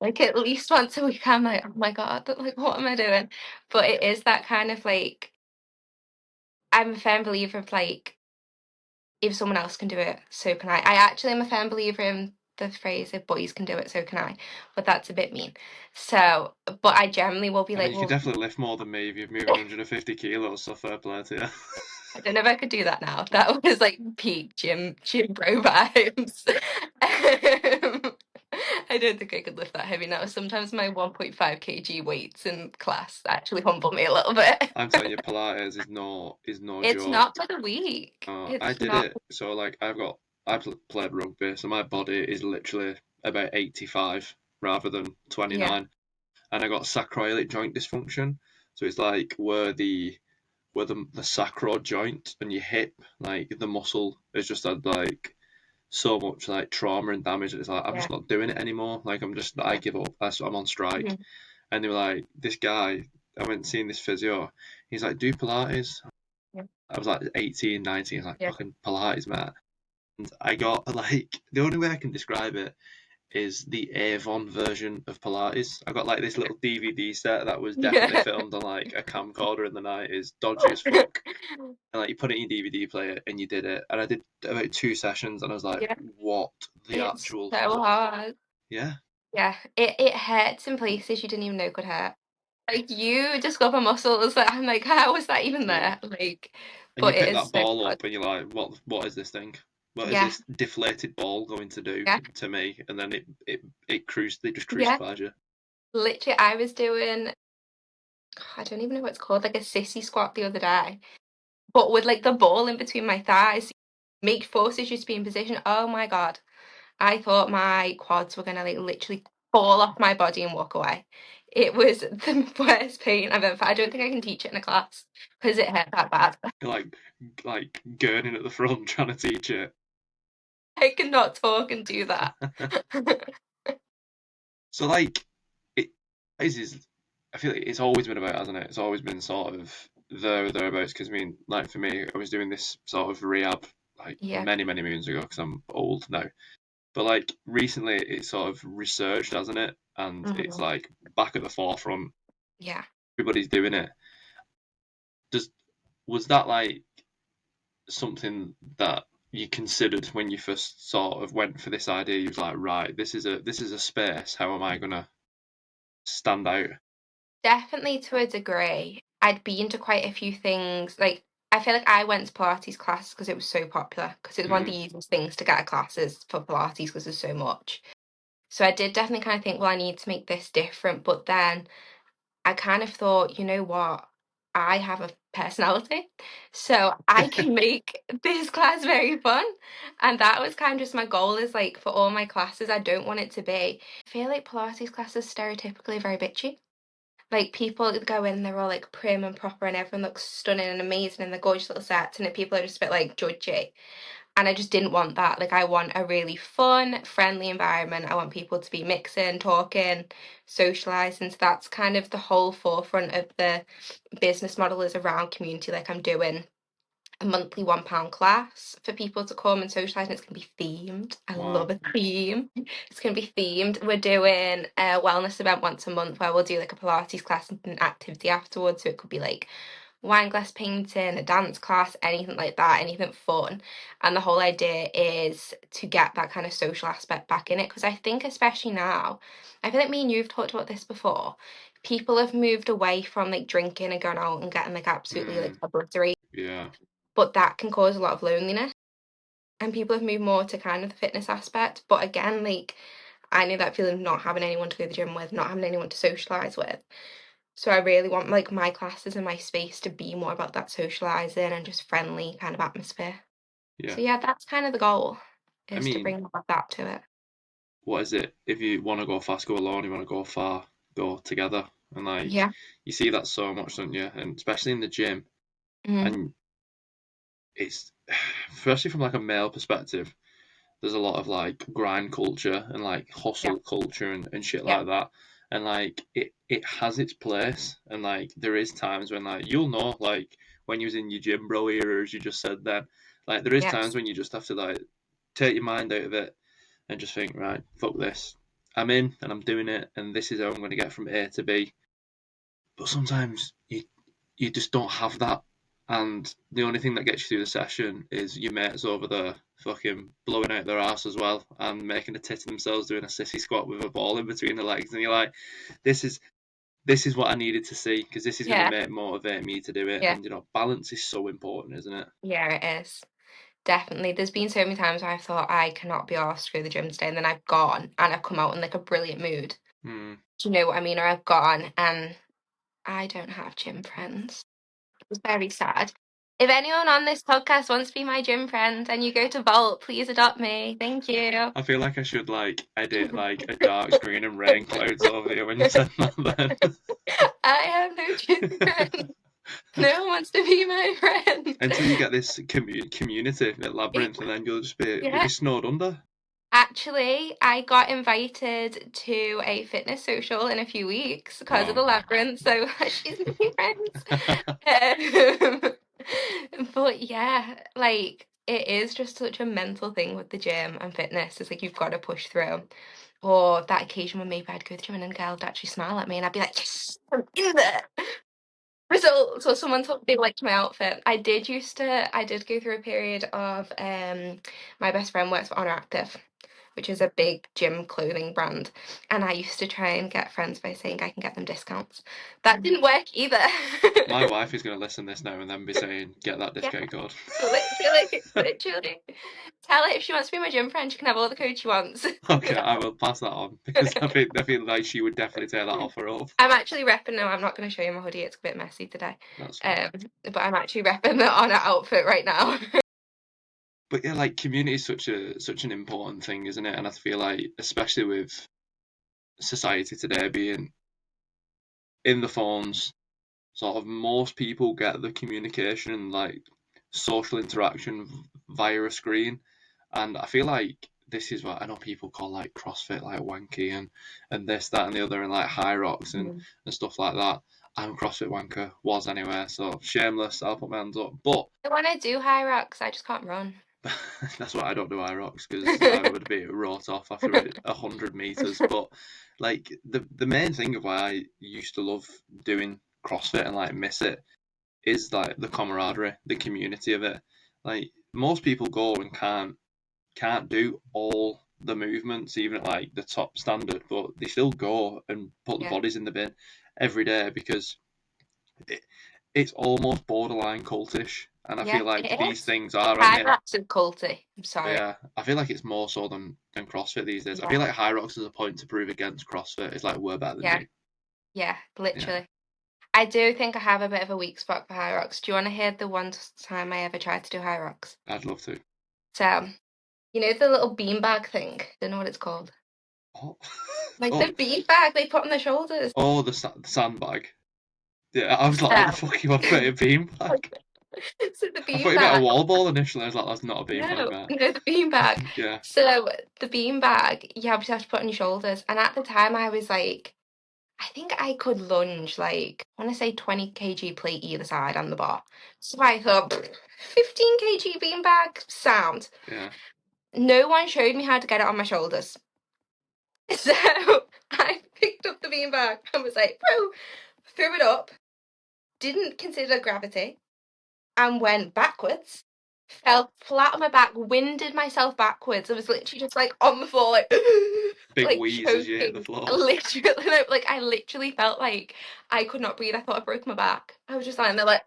Like at least once a week, I'm like, oh my God, like what am I doing? But it is that kind of like I'm a firm believer of like if someone else can do it, so can I. I actually am a firm believer in the phrase if boys can do it, so can I. But that's a bit mean. So, but I generally will be I mean, like, you can well, definitely lift more than me if you're moving 150 kilos, so fair play to you. I don't know if I could do that now. That was like peak gym bro vibes. Um, I don't think I could lift that heavy now. Sometimes my 1.5 kg weights in class actually humble me a little bit. I'm telling you, Pilates is no It's not joke. for the weak. I It's did not. it. So like I played rugby, so my body is literally about 85 rather than Yeah, 29, and I got sacroiliac joint dysfunction. So it's like where the sacro joint and your hip, like the muscle, has just had like so much like trauma and damage. It's like I'm yeah, just not doing it anymore. Like I yeah. give up. I'm on strike. Mhm. And they were like, this guy, I went seeing this physio. He's like, do Pilates. Yeah. I was like 18, 19, like Yeah. fucking Pilates, man. And I got like the only way I can describe it is the Avon version of Pilates. I got like this little DVD set that was definitely Yeah. filmed on like a camcorder in the 90s, dodgy as fuck. And like you put it in your DVD player and you did it. And I did about 2 sessions and I was like, Yeah. what the It's actual so hard. yeah. Yeah. It hurts in places you didn't even know could hurt. Like you discover muscles that I'm like, how was that even Yeah. there? Like, And you but pick it is that so ball hard. up and you're like, what is this thing? What is Yeah. this deflated ball going to do Yeah. to me? And then it just Yeah. crucifies you. Literally, I was doing, I don't even know what it's called, like a sissy squat the other day, but with like the ball in between my thighs, make forces you to be in position. Oh my God. I thought my quads were gonna like literally fall off my body and walk away. It was the worst pain I've ever had. I don't think I can teach it in a class because it hurt that bad. You're like gurning at the front trying to teach it. I cannot talk and do that. So like it is I feel like it's always been about, hasn't it? It's always been sort of there or thereabouts. Because I mean, like for me, I was doing this sort of rehab like Yeah. many many moons ago because I'm old now. But like recently, it's sort of researched, hasn't it? And it's Mhm. like back at the forefront. Yeah. Everybody's doing it. Does was that like something that you considered when you first sort of went for this idea? You was like, right, this is a space. How am I gonna stand out? Definitely to a degree. I'd been to quite a few things. Like, I feel like I went to Pilates classes because it was so popular, because it was one of Mm, the easiest things to get a classes for Pilates because there's so much. So I did definitely kind of think, well, I need to make this different. But then I kind of thought, you know what? I have a personality, so I can make this class very fun. And that was kind of just my goal is like for all my classes, I don't want it to be. I feel like Pilates classes stereotypically very bitchy. Like people go in, they're all like prim and proper, and everyone looks stunning and amazing in the gorgeous little sets, and then people are just a bit like judgy. And I just didn't want that. Like I want a really fun, friendly environment. I want people to be mixing, talking, socializing. So that's kind of the whole forefront of the business model is around community. Like I'm doing a monthly £1 class for people to come and socialise, and it's going to be themed. I love wow. a theme. It's going to be themed. We're doing a wellness event once a month where we'll do like a Pilates class and an activity afterwards. So it could be like wine glass painting, a dance class, anything like that, anything fun. And the whole idea is to get that kind of social aspect back in it. Because I think, especially now, I feel like me and you've talked about this before. People have moved away from like drinking and going out and getting like absolutely like Mm, obliterated, yeah, but that can cause a lot of loneliness. And people have moved more to kind of the fitness aspect. But again, like I knew that feeling of not having anyone to go to the gym with, not having anyone to socialise with. So I really want like my classes and my space to be more about that socializing and just friendly kind of atmosphere. yeah. So yeah, that's kind of the goal I is to mean, bring more of that to it. what is it? If you want to go fast, go alone. You want to go far, go together. And like Yeah. you see that so much, don't you? And especially in the gym. Mm. And it's especially from like a male perspective. There's a lot of like grind culture and like Yeah. hustle culture and shit Yeah. like that. And like it has its place. And like there is times when like you'll know like when you was in your gym bro era, as you just said then, like there is times Yes. when you just have to like take your mind out of it and just think, right, fuck this. I'm in and I'm doing it and this is how I'm gonna get from A to B. But sometimes you just don't have that. And the only thing that gets you through the session is your mates over there fucking blowing out their ass as well and making a tit of themselves doing a sissy squat with a ball in between the legs. And you're like, this is this is what I needed to see because this is going to Yeah. motivate me to do it. Yeah. And balance is so important, isn't it? Yeah, it is. Definitely. There's been so many times where I've thought I cannot be asked to go to the gym today, and then I've gone and I've come out in like a brilliant mood. Hmm. Do you know what I mean? Or I've gone and I don't have gym friends. It's very sad. If anyone on this podcast wants to be my gym friend and you go to Vault, please adopt me. Thank you. I feel like I should like edit like a dark screen and rain clouds over you when you said that then. I have no gym friend. No one wants to be my friend. Until you get this community at It- Labyrinth, and then you'll be yeah. snowed under. Actually, I got invited to a fitness social in a few weeks because of Wow. the Labyrinth, so she's making friends. Um, But yeah, like it is just such a mental thing with the gym and fitness. It's like you've got to push through. Or that occasion when maybe I'd go to the gym and then a girl would actually smile at me and I'd be like, yes, I'm in there. So someone told they liked my outfit. I did go through a period of my best friend works for Honor Active, which is a big gym clothing brand. And I used to try and get friends by saying I can get them discounts. That didn't work either. My wife is going to listen to this now and then be saying, "Get that Yeah, discount code." literally. Tell her if she wants to be my gym friend, she can have all the codes she wants. Okay, I will pass that on because I feel like she would definitely take that offer up. I'm actually repping now. I'm not going to show you my hoodie. It's a bit messy today. That's fine. But I'm actually repping the Honor outfit right now. But yeah, like community is such an important thing, isn't it? And I feel like, especially with society today being in the phones, sort of most people get the communication and like social interaction via a screen. And I feel like this is what I know people call like CrossFit like wanky and this, that and the other and like high rocks and stuff like that. I'm a CrossFit wanker, was anyway, so shameless, I'll put my hands up. But I want to do high rocks. I just can't run. that's why I don't do high rocks because I would be wrought off after 100 meters. But like the main thing of why I used to love doing CrossFit and like miss it is like the camaraderie, the community of it. Like most people go and can't do all the movements even at like the top standard, but they still go and put the Yeah, bodies in the bin every day because it, it's almost borderline cultish. And I yeah, feel like it these is. things are, aren't High they? rocks and culty. I'm sorry. Yeah, I feel like it's more so than CrossFit these days. I Yeah, feel like High Rocks has a point to prove against CrossFit. It's like we're better than yeah, you. yeah, Yeah, literally. I do think I have a bit of a weak spot for high rocks. Do you want to hear the one time I ever tried to do high rocks? I'd love to. So, you know the little beanbag thing? Don't know what it's called. Oh, Like oh, the beanbag they put on their shoulders. oh, the sandbag. Yeah, I was like, what the So, fuck you want about a beanbag? so the I thought you meant a beanbag. wall ball initially. I was like, that's not a beanbag, No, man. no, the beanbag. Yeah, So the beanbag, you obviously have to put on your shoulders. And at the time, I was like, I think I could lunge like, I want to say 20 kg plate either side on the bar. So I thought, 15 kg beanbag, sound. yeah. No one showed me how to get it on my shoulders. So I picked up the beanbag and was like, whoa, threw it up, didn't consider gravity, and went backwards. Fell flat on my back, winded myself backwards. I was literally just like on the floor, like, Big like wheeze as you hit the choking. floor. Literally, like I literally felt like I could not breathe. I thought I broke my back. I was just lying there like,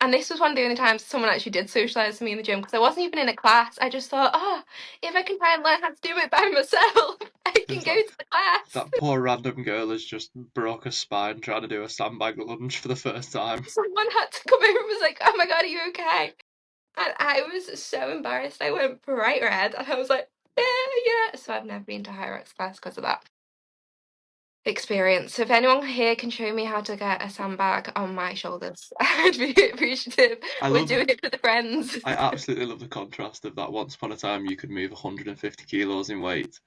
and this was one of the only times someone actually did socialise with me in the gym because I wasn't even in a class. I just thought, oh, if I can try and learn how to do it by myself, I can It's go like to the class. that poor random girl has just broke a spine trying to do a sandbag lunge for the first time. Someone had to come over and was like, oh my god, are you okay? And I was so embarrassed. I went bright red and I was like, yeah, yeah. So I've never been to high rocks class because of that experience. So if anyone here can show me how to get a sandbag on my shoulders, I'd be appreciative. I We're love doing it for the friends. I absolutely love the contrast of that. Once upon a time, you could move 150 kilos in weight,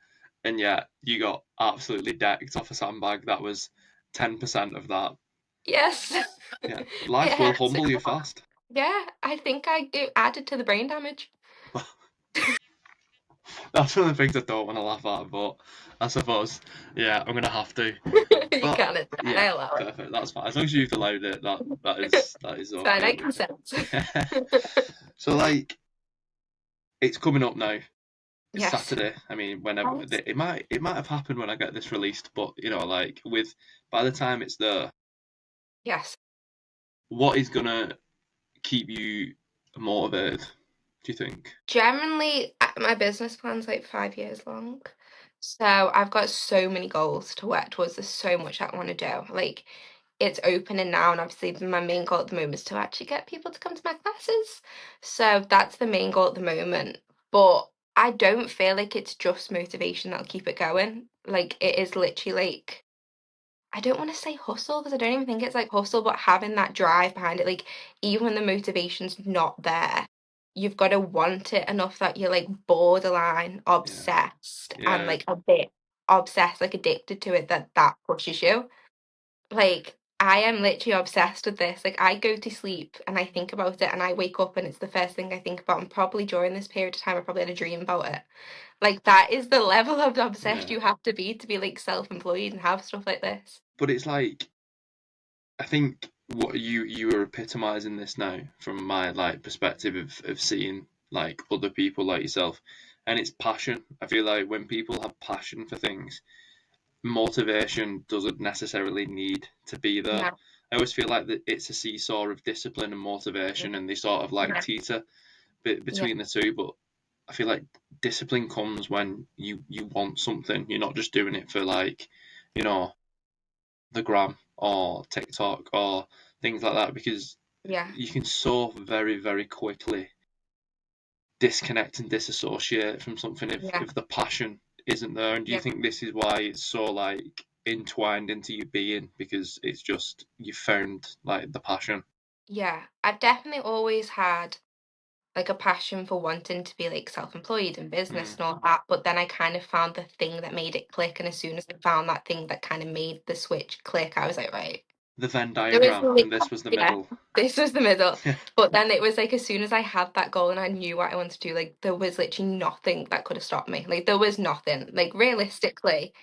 and yet you got absolutely decked off a sandbag that was 10% of that. Yes. Yeah, It life will hurts a humble you lot. fast. Yeah, I think added to the brain damage. That's one of the things I don't want to laugh at, but I suppose, yeah, I'm gonna have to. You But can, it's fine, I yeah, allow it. perfect. That's fine. As long as you've allowed it, that is It's fine, okay I with consent. me. So like, it's coming up now. It's Yes. Saturday. I mean, whenever Yes. it might have happened when I get this released, but like with by the time it's there, Yes. what is gonna keep you motivated? Do you think? Generally, my business plan's like 5 years long. So I've got so many goals to work towards. There's so much I want to do. Like it's opening now, and obviously my main goal at the moment is to actually get people to come to my classes. So that's the main goal at the moment. But I don't feel like it's just motivation that'll keep it going. Like it is literally like I don't want to say hustle because I don't even think it's like hustle, but having that drive behind it, like even when the motivation's not there, you've got to want it enough that you're like borderline Yeah, obsessed and yeah, like a bit obsessed, like addicted to it that pushes you. Like I am literally obsessed with this. Like, I go to sleep and I think about it, and I wake up and it's the first thing I think about. And probably during this period of time, I probably had a dream about it. Like, that is the level of obsessed Yeah. you have to be like self-employed and have stuff like this. But it's like, I think what you are epitomizing this now from my like perspective of seeing like other people like yourself, and it's passion. I feel like when people have passion for things, motivation doesn't necessarily need to be there. No. I always feel like that it's a seesaw of discipline and motivation, and they sort of like Yeah. teeter Yeah. between the two. But I feel like discipline comes when you want something. You're not just doing it for like, you know, the gram or TikTok or things like that, because Yeah. you can so very quickly disconnect and disassociate from something Yeah. if the passion isn't there. And do you Yeah. think this is why it's so like entwined into your being, because it's just you found like the passion? Yeah. I've definitely always had like a passion for wanting to be like self-employed and business Mm. and all that, but then I kind of found the thing that made it click, and as soon as I found that thing that kind of made the switch click, I was like, right. The Venn There was diagram, like, and this was the yeah, middle. this was the middle. Yeah. But then it was like as soon as I had that goal and I knew what I wanted to do, like there was literally nothing that could have stopped me. Like there was nothing. Like realistically,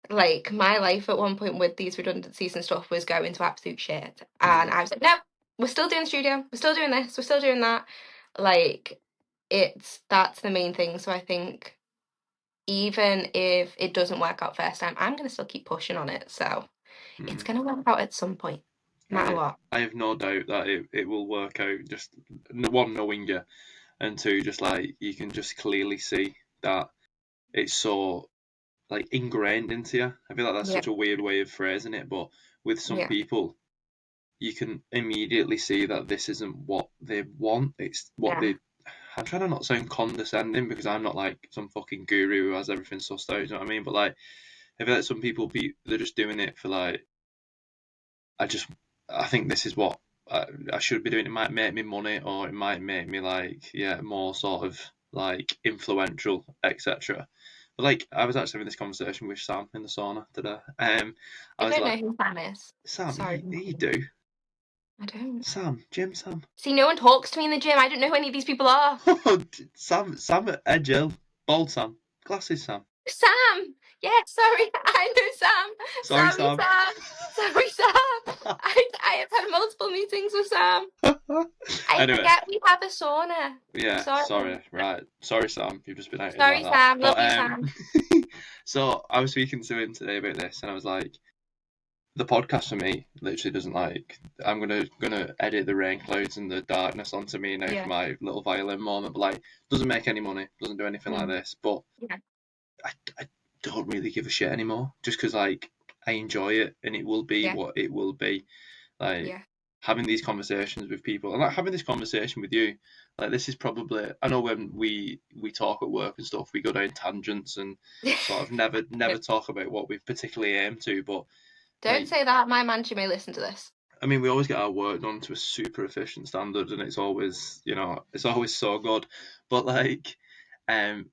like my life at one point with these redundancies and stuff was going to absolute shit. And Mm. I was like, no, we're still doing the studio, we're still doing this, we're still doing that. Like that's the main thing. So I think even if it doesn't work out first time, I'm gonna still keep pushing on it. So it's Mm. gonna work out at some point, no matter I what. I have no doubt that it will work out. Just one, knowing you, and two, just like you can just clearly see that it's so like ingrained into you. I feel like that's Yeah, such a weird way of phrasing it, but with some yeah, people, you can immediately see that this isn't what they want. It's what yeah, they. I'm trying to not sound condescending, because I'm not like some fucking guru who has everything sussed out. You know what I mean? But like, I feel like some people they're just doing it for like, I just I think this is what I should be doing. It might make me money, or it might make me like, yeah, more sort of like influential, etc. But like, I was actually having this conversation with Sam in the sauna today. I I was don't know like, who Sam is. Sam, Sorry, you do I don't. Sam, Jim, Sam. See, no one talks to me in the gym. I don't know who any of these people are. Sam Edgel, bald Sam, glasses Sam. Sam! Yeah, sorry, I know Sam. Sorry, Sorry, Sam. Sam. Sorry, Sam. I have had multiple meetings with Sam. I Anyway, forget we have a sauna. I'm yeah, sorry. sorry, right. Sorry, Sam, you've just been outed like Sorry, that. Sam. Love But you, Sam. so I was speaking to him today about this, and I was like, the podcast for me literally doesn't like. I'm gonna edit the rain clouds and the darkness onto me now for Yeah. my little violin moment, but like, doesn't make any money, doesn't do anything like Mm. this. But Yeah. I don't really give a shit anymore, just because like I enjoy it, and it will be Yeah. what it will be. Like, Yeah. having these conversations with people, and like having this conversation with you, like this is probably, I know when we talk at work and stuff, we go down tangents and sort of never talk about what we particularly aim to, but Don't like, say that. My manager may listen to this. I mean, we always get our work done to a super efficient standard, and it's always, it's always so good. But like,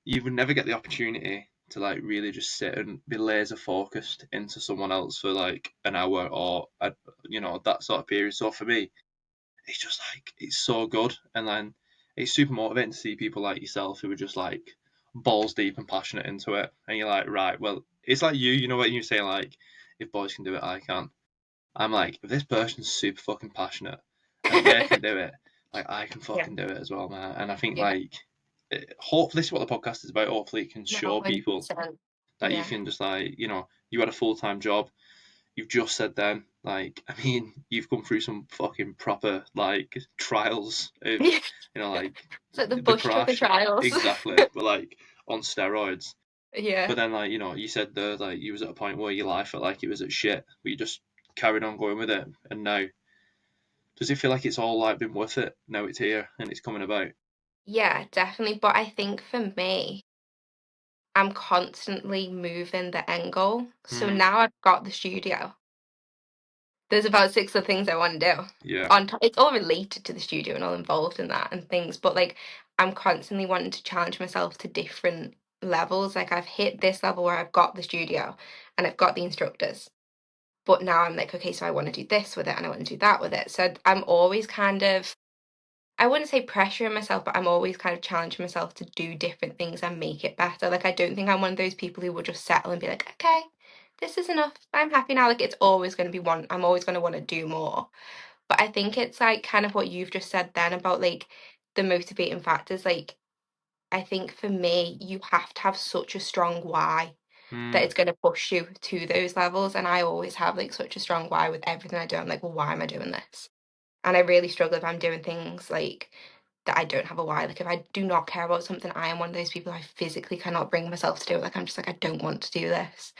you would never get the opportunity to like really just sit and be laser focused into someone else for like an hour, or that sort of period. So for me, it's just like it's so good, and then it's super motivating to see people like yourself who are just like balls deep and passionate into it, and you're like, right, well, it's like you know what you say, like, if boys can do it, I can. I'm like, if this person's super fucking passionate and they can do it, like I can Yeah. fucking do it as well, man. And I think Yeah. like, hopefully this is what the podcast is about. Hopefully it can No, show people 100%. that you Yeah. can just like, you had a full time job. You've just said then, like, I mean, you've come through some fucking proper like trials of, like It's like the the bush trucker crash, trials. exactly, but like on steroids. But Yeah. then, like, you said there, like, you was at a point where your life felt like it was at shit, but you just carried on going with it. And now, does it feel like it's all like been worth it? Now it's here and it's coming about. Yeah, definitely. But I think for me, I'm constantly moving the end goal. So Hmm. now I've got the studio. There's about six other things I want to do. Yeah. On top, it's all related to the studio and all involved in that and things. But like, I'm constantly wanting to challenge myself to different levels. Like I've hit this level where I've got the studio and I've got the instructors. But now I'm like, okay, so I want to do this with it and I want to do that with it. So I'm always kind of, I wouldn't say pressuring myself, but I'm always kind of challenging myself to do different things and make it better. Like, I don't think I'm one of those people who will just settle and be like, okay, this is enough. I'm happy now. Like, it's always going to be one, I'm always going to want to do more. But I think it's like kind of what you've just said then about like the motivating factors. Like, I think for me, you have to have such a strong why that Mm. it's going to push you to those levels. And I always have like such a strong why with everything I do. I'm like, well, why am I doing this? And I really struggle if I'm doing things like that I don't have a why. Like if I do not care about something, I am one of those people I physically cannot bring myself to do it. Like I'm just like, I don't want to do this.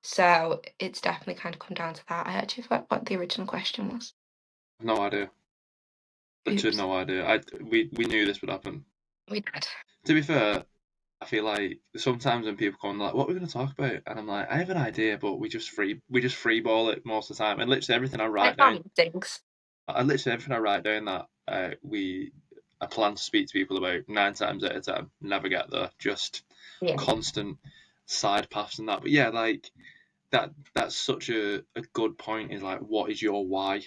So it's definitely kind of come down to that. I actually forgot what the original question was. No idea. Literally Oops, no idea. We knew this would happen. we did. To be fair, I feel like sometimes when people come like, "What are we going to talk about?" and I'm like, "I have an idea, but we just free ball it most of the time." And literally everything I Like write down, family things. that I plan to speak to people about 9 times out of 10. Never get there. Just Yeah, constant side paths and that. But yeah, like that's such a good point. Is like, what is your why?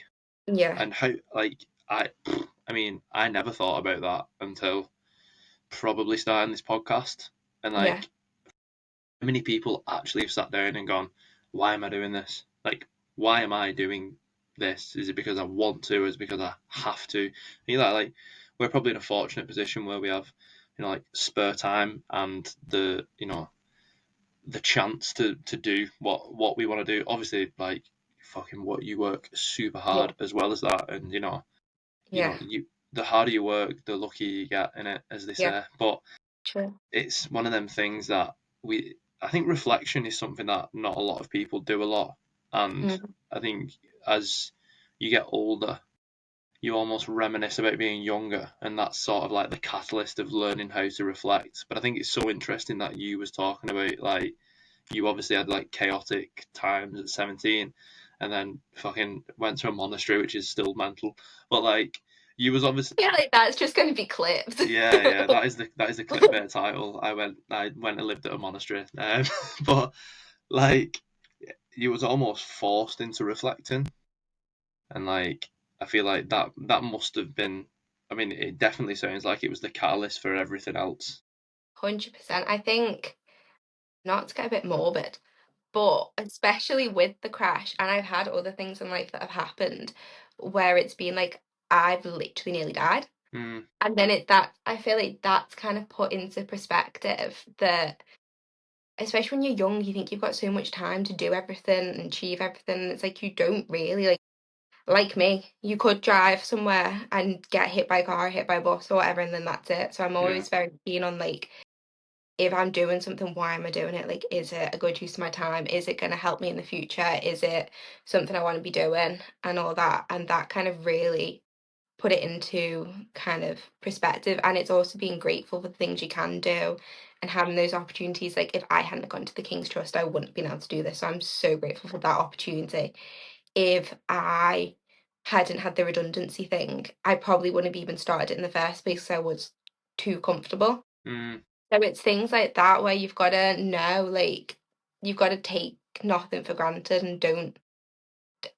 yeah, And how like I mean, I never thought about that until probably starting this podcast. And yeah, like, how many people actually have sat down and gone, why am I doing this? Like, why am I doing this? Is it because I want to? Is it because I have to? And you're like, we're probably in a fortunate position where we have, like spare time and the chance to do what we want to do. Obviously, like fucking what you work super yeah, hard as well as that, and yeah, the harder you work, the luckier you get in it, as they yeah, say. But true. it's one of them things that I think reflection is something that not a lot of people do a lot, and Mm, I think as you get older, you almost reminisce about being younger, and that's sort of like the catalyst of learning how to reflect. But I think it's so interesting that you was talking about like you obviously had like chaotic times at 17 and then fucking went to a monastery, which is still mental. But like you was obviously I feel like that's just going to be clipped. yeah, that is the clickbait title. I went and lived at a monastery. But like you was almost forced into reflecting, and like I feel like that must have been. I mean, it definitely sounds like it was the catalyst for everything else. 100%. I think, not to get a bit morbid, but especially with the crash, and I've had other things in life that have happened where it's been like I've literally nearly died. Mm, And then it that I feel like that's kind of put into perspective that especially when you're young, you think you've got so much time to do everything and achieve everything. And it's like you don't really like me, you could drive somewhere and get hit by a car, hit by a bus or whatever, and then that's it. So I'm yeah. always very keen on like if I'm doing something, why am I doing it? Like, is it a good use of my time? Is it going to help me in the future? Is it something I want to be doing and all that? And that kind of really put it into kind of perspective. And it's also being grateful for the things you can do and having those opportunities. Like, if I hadn't gone to the King's Trust, I wouldn't have been able to do this. So I'm so grateful for that opportunity. If I hadn't had the redundancy thing, I probably wouldn't have even started it in the first place because I was too comfortable. Mm, So it's things like that where you've gotta know, like, you've gotta take nothing for granted and don't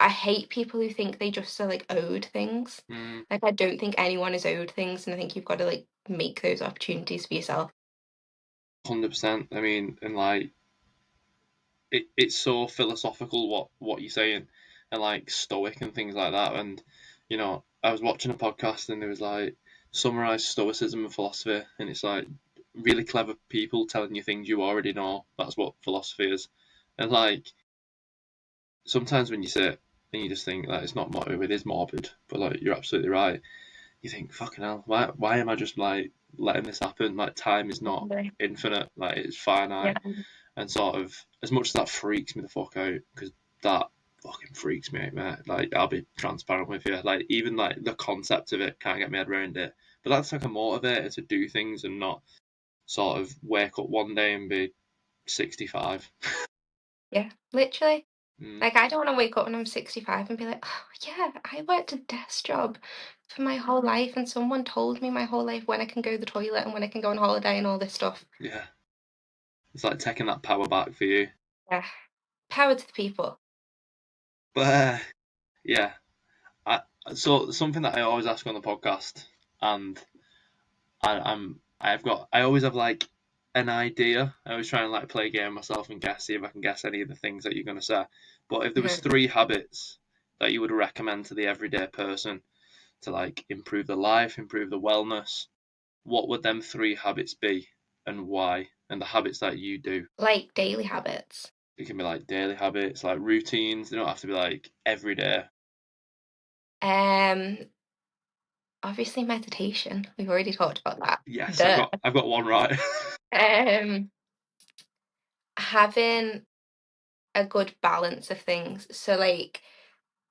I hate people who think they just are, like, owed things. mm, Like, I don't think anyone is owed things, and I think you've gotta, like, make those opportunities for yourself. 100%. I mean, and like it's so philosophical what you're saying, and like stoic and things like that. And I was watching a podcast and there was like summarize stoicism and philosophy, and it's like really clever people telling you things you already know. That's what philosophy is. And like sometimes when you sit and you just think that it's not morbid, it is morbid, but like you're absolutely right. You think fucking hell, why am I just like letting this happen? Like time is not Right. infinite, like it's Yeah. finite. And sort of as much as that freaks me the fuck out, because that fucking freaks me out, mate. Like I'll be transparent with you. Like even like the concept of it can't get my head around it. But that's like a motivator to do things and not sort of wake up one day and be 65. Yeah, literally. Mm, Like, I don't wanna wake up when I'm 65 and be like, "Oh, yeah, I worked a desk job for my whole life, and someone told me my whole life when I can go to the toilet and when I can go on holiday and all this stuff." yeah, it's like taking that power back for you. Yeah. Power to the people. But yeah, I, so something that I always ask on the podcast, and I always have like an idea. I always try and like play a game myself and guess, see if I can guess any of the things that you're gonna say. But if there was Mhm. three habits that you would recommend to the everyday person to like improve their life, improve their wellness, what would them three habits be and why? And the habits that you do. Like daily habits. It can be like daily habits, like routines. They don't have to be like every day. Um, Obviously meditation. We've already talked about that. Yes, Duh. I've got one right. Um, Having a good balance of things. So like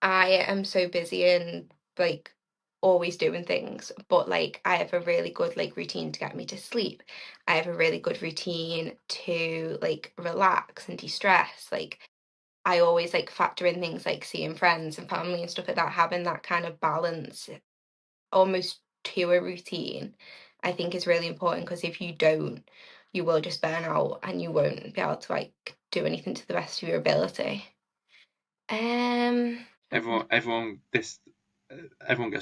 I am so busy and like always doing things, but like I have a really good like routine to get me to sleep. I have a really good routine to like relax and de-stress. Like I always like factor in things like seeing friends and family and stuff like that, having that kind of balance almost to a routine, I think is really important because if you don't, you will just burn out and you won't be able to like do anything to the best of your ability. Um, Everyone everyone gets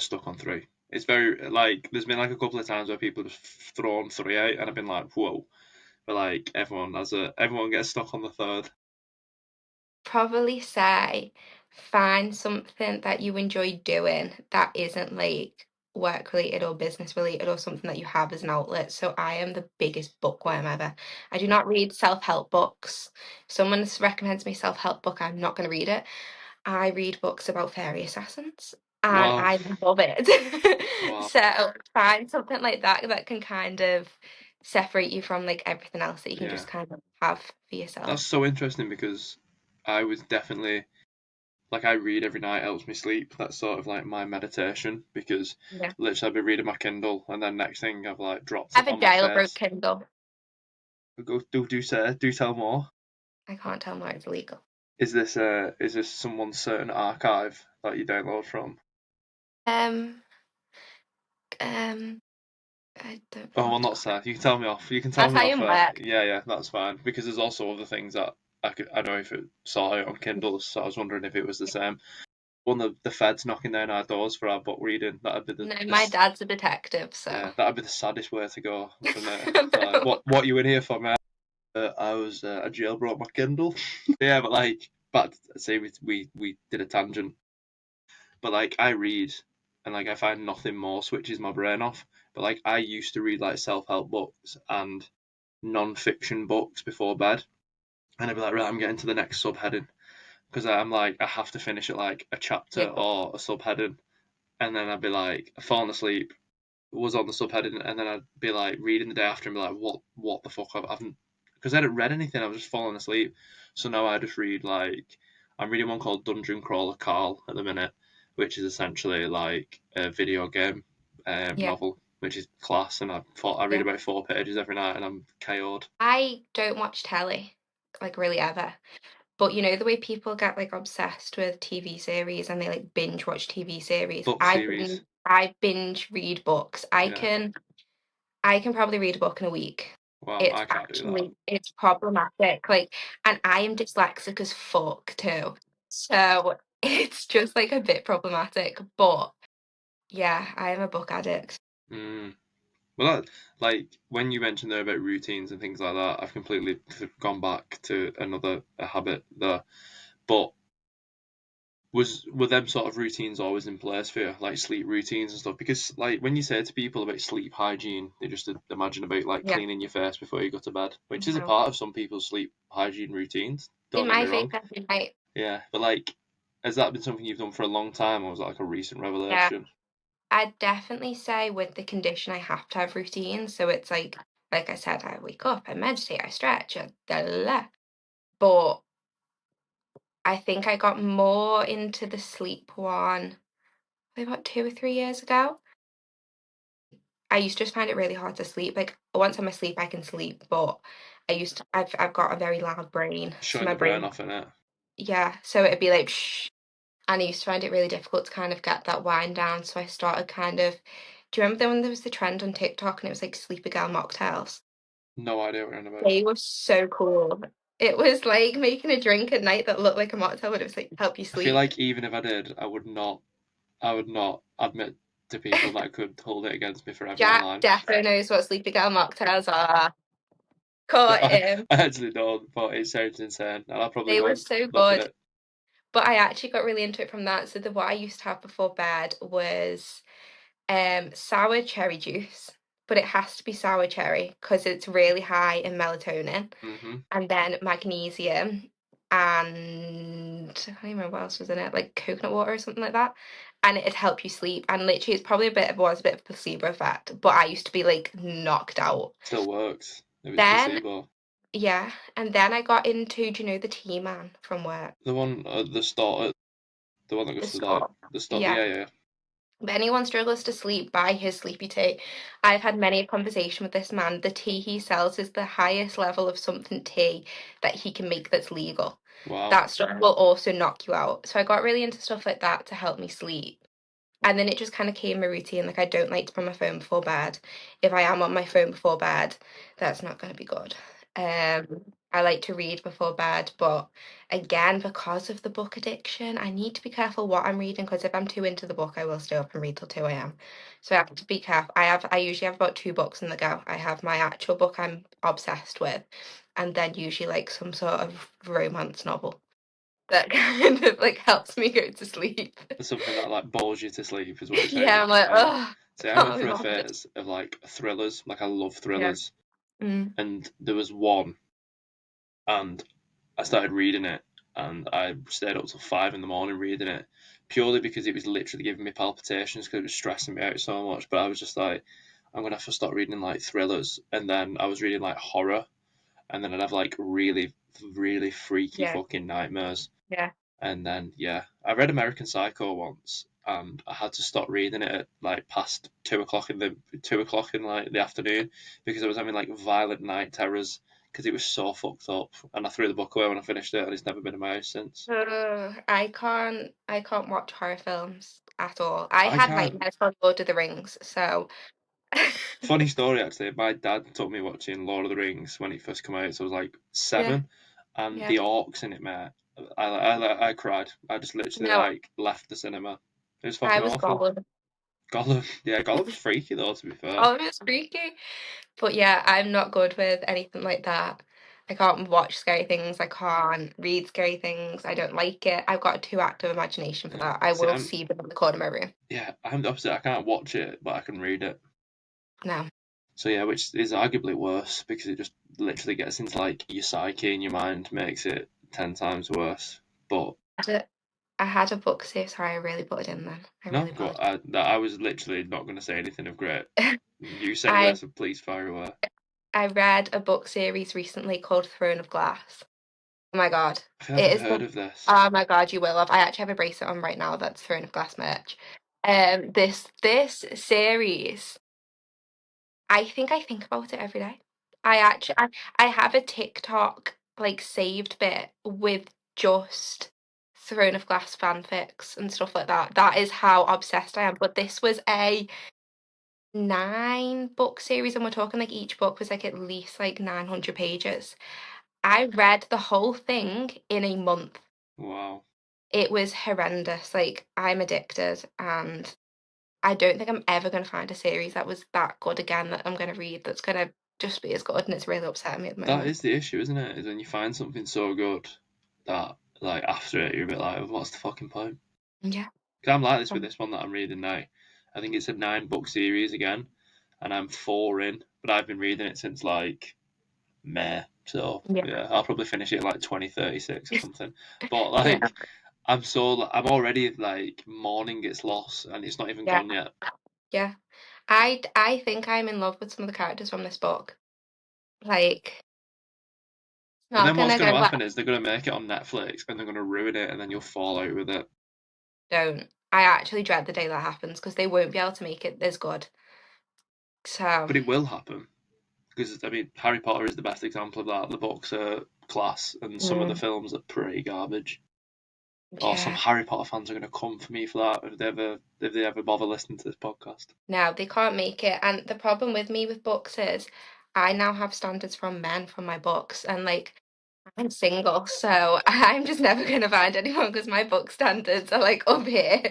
stuck on three. It's very like there's been like a couple of times where people have thrown three out, and I've been like, whoa. But like everyone gets stuck on the third. Probably say find something that you enjoy doing that isn't like work related or business related or something that you have as an outlet. So I am the biggest bookworm ever. I do not read self-help books. If someone recommends me a self-help book, I'm not going to read it. I read books about fairy assassins and Wow, I love it. wow, So find something like that that can kind of separate you from like everything else that you can yeah. just kind of have for That's yourself. so interesting because I was definitely like I read every night helps me sleep. That's sort of like my meditation because Yeah. literally I'll be reading my Kindle and then next thing I've like dropped I it have a on my jailbroke face. Kindle. Go do tell more. I can't tell more, it's illegal. Is this someone's certain archive that you download from? Um, um, I don't know Oh well, what to not call it. sad. You can tell me off. You can tell I'll me tell you off. in work. Yeah, yeah, that's fine. Because there's also other things that I know if it saw out on Kindle, so I was wondering if it was the same. One of the feds knocking down our doors for our book reading. That'd be No, my dad's a detective, so. yeah, that'd be the saddest way to go, wouldn't it? Like, what you in here for, man? I jailbroke my Kindle. Yeah, but like, but say we did a tangent, but like I read and like I find nothing more switches my brain off. But like I used to read like self help books and non-fiction books before bed, and I'd be like, right, I'm getting to the next subheading because I'm like I have to finish it like a chapter Yeah, or a subheading, and then I'd be like falling asleep, was on the subheading, and then I'd be like reading the day after and be like, what the fuck? I haven't because I hadn't read anything. I was just falling asleep. So now I just read like I'm reading one called Dungeon Crawler Carl at the minute, which is essentially like a video game yeah, novel, which is class. And I read yeah. about 4 pages every night, and I'm KO'd. I don't watch telly, like really ever. But you know the way people get like obsessed with TV series and they like binge watch TV series. Book series, I binge read books. yeah. I can probably read a book in a week. Well, I can't do that. It's problematic. Like, and I am dyslexic as fuck too. So it's just like a bit problematic. But yeah, I am a book addict. Mm. Well, like when you mentioned there about routines and things like that, I've completely gone back to another a habit there. But were them sort of routines always in place for you, like sleep routines and stuff? Because like when you say to people about sleep hygiene, they just imagine about like Yeah. cleaning your face before you go to bed, which is a No. part of some people's sleep hygiene routines. Don't In get me my face wrong. every night. Yeah, but like, has that been something you've done for a long time, or was that like a recent Yeah. revelation? I'd definitely say with the condition I have to have routines. So it's like I said, I wake up, I meditate, I stretch, da, da, da. But I think I got more into the sleep one maybe about 2 or 3 years ago. I used to just find it really hard to sleep. Like once I'm asleep, I can sleep, but I've got a very loud brain, so Shutting my the brain brain, off in it. yeah. So it'd be like shh, and I used to find it really difficult to kind of get that wind down. So I started kind of. Do you remember when there was the trend on TikTok and it was like sleepy girl mocktails? No idea what you're on about. They were so cool. It was like making a drink at night that looked like a mocktail, but it was like help you I feel sleep. like even if I did, I would not admit to people that could hold it against me forever Jack online. definitely knows what sleepy girl mocktails are. Caught I, him. I actually don't, but it sounds insane, and I'll probably They go were and so look at good. it. But I actually got really into it from that. So the what I used to have before bed was sour cherry juice, but it has to be sour cherry because it's really high in melatonin, Hmm. and then magnesium, and I don't even remember what else was in it, like coconut water or something like that. And it'd help you sleep. And literally, it's probably was a bit of a placebo effect, but I used to be like knocked out. Still works if it's Then, placebo. yeah, and then I got into, do you know the Tea Man from work? The one at the start, the one that The goes to like Scott. the start. Yeah. Yeah, yeah. If anyone struggles to sleep, buy his sleepy tea. I've had many a conversation with this man. The tea he sells is the highest level of something tea that he can make that's legal. Wow. That stuff will also knock you out. So I got really into stuff like that to help me sleep. And then it just kind of came a routine. Like, I don't like to be on my phone before bed. If I am on my phone before bed, that's not going to be good. I like to read before bed, but again, because of the book addiction, I need to be careful what I'm reading, because if I'm too into the book, I will stay up and read till 2 a.m. So I have to be careful. I usually have about 2 books in the go. I have my actual book I'm obsessed with, and then usually like some sort of romance novel that kind of like helps me go to sleep. Something that like bores you to sleep is what you're Yeah, saying. I'm like, Yeah. oh, See, I went can't be through a bothered. phase of like thrillers. Like I love Yeah. thrillers, Mm. and there was one, and I started reading it, and I stayed up till 5 in the morning reading it, purely because it was literally giving me palpitations because it was stressing me out so much. But I was just like, I'm gonna have to start reading like thrillers, and then I was reading like horror, and then I'd have like really, really freaky Yeah, fucking nightmares. yeah. And then yeah, I read American Psycho once, and I had to stop reading it at like past 2 o'clock in the 2 o'clock in like the afternoon because I was having like violent night terrors because it was so fucked up. And I threw the book away when I finished it, and it's never been in my house since. I can't watch horror films at all. I I had can't. nightmares from Lord of the Rings, so Funny story actually. My dad took me watching Lord of the Rings when it first came out, so I was like yeah, 7, and yeah. the orcs in it, mate. I cried. I just literally No, like left the cinema. It was I fucking was awful. Gollum. Gollum, yeah, Gollum's freaky though. To be fair, Gollum is freaky. But yeah, I'm not good with anything like that. I can't watch scary things. I can't read scary things. I don't like it. I've got a too active imagination for yeah. that. I See, will see them in the corner of my room. I'm the opposite. I can't watch it, but I can read it. No. So yeah, which is arguably worse because it just literally gets into like your psyche and your mind, makes it 10 times worse. But I had a book series. Sorry, I really put it in then. I no, really apologize. I was literally not going to say anything of great. You say I this, so please fire away. I read a book series recently called Throne of Glass. Oh my god. I feel like It I've is heard the of this. oh my god, you will have. I actually have a bracelet on right now that's Throne of Glass merch. This series, I think about it every day. I have a TikTok like saved bit with just Throne of Glass fanfics and stuff like that. That is how obsessed I am. But this was a 9 book series, and we're talking like each book was like at least like 900 pages. I read the whole thing in a month. Wow. It was horrendous. Like, I'm addicted, and I don't think I'm ever going to find a series that was that good again that I'm going to read that's going to just be as good. And it's really upsetting me at the That moment. is the issue, isn't it? Is when you find something so good that like after it you're a bit like, what's the fucking point? Yeah. 'Cause I'm like this with Um, this one that I'm reading now. I think it's a 9 book series again, and I'm 4 in, but I've been reading it since like May. So yeah. yeah, I'll probably finish it at like 2036 or something. But Yeah. like, I'm already like mourning its loss, and it's not even Yeah. gone yet. Yeah. I think I'm in love with some of the characters from this book. Like, it's But not then what's gonna going go to well. happen is they're going to make it on Netflix, and they're going to ruin it, and then you'll fall out with it. Don't. I actually dread the day that happens because they won't be able to make it as good. So, But it will happen because I mean, Harry Potter is the best example of that. The books are class, and some of the mm, films are pretty garbage. Or some yeah. Harry Potter fans are going to come for me for that if they ever bother listening to this podcast. No, they can't make it. And the problem with me with books is I now have standards from men from my books. And like I'm single, so I'm just never going to find anyone because my book standards are like up here.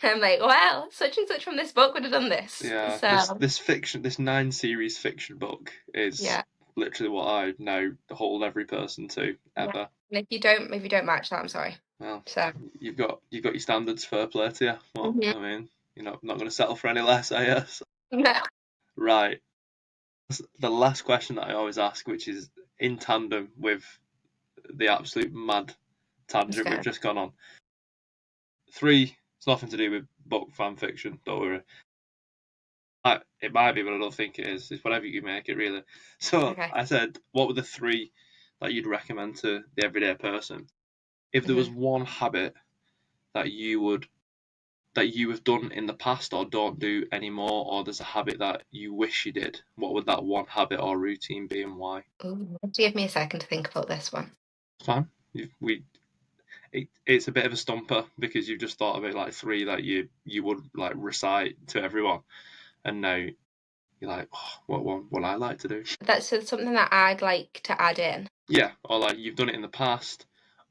I'm like, well, such and such from this book would have done this. Yeah, So, this 9 series fiction book is yeah, literally what I now hold every person to yeah. ever. And if you don't match that, I'm sorry. Well, So, you've got your standards, fair play to you. Well, mhm. I mean, you're not going to settle for any less, I guess. No, Right. The last question that I always ask, which is in tandem with the absolute mad let's tangent we've go. just gone on. 3, it's nothing to do with book fan fiction, don't worry. It might be, but I don't think it is. It's whatever you make it, really. So Okay. I said, what were the 3 that you'd recommend to the everyday person? If there was hmm one habit that you have done in the past or don't do anymore, or there's a habit that you wish you did, what would that one habit or routine be and why? Ooh, give me a second to think about this one. It's fine. It's a bit of a stumper because you've just thought of it like 3 that you would like recite to everyone, and now you're like, oh, what one would I like to do? That's something that I'd like to add in. Yeah, or like you've done it in the past,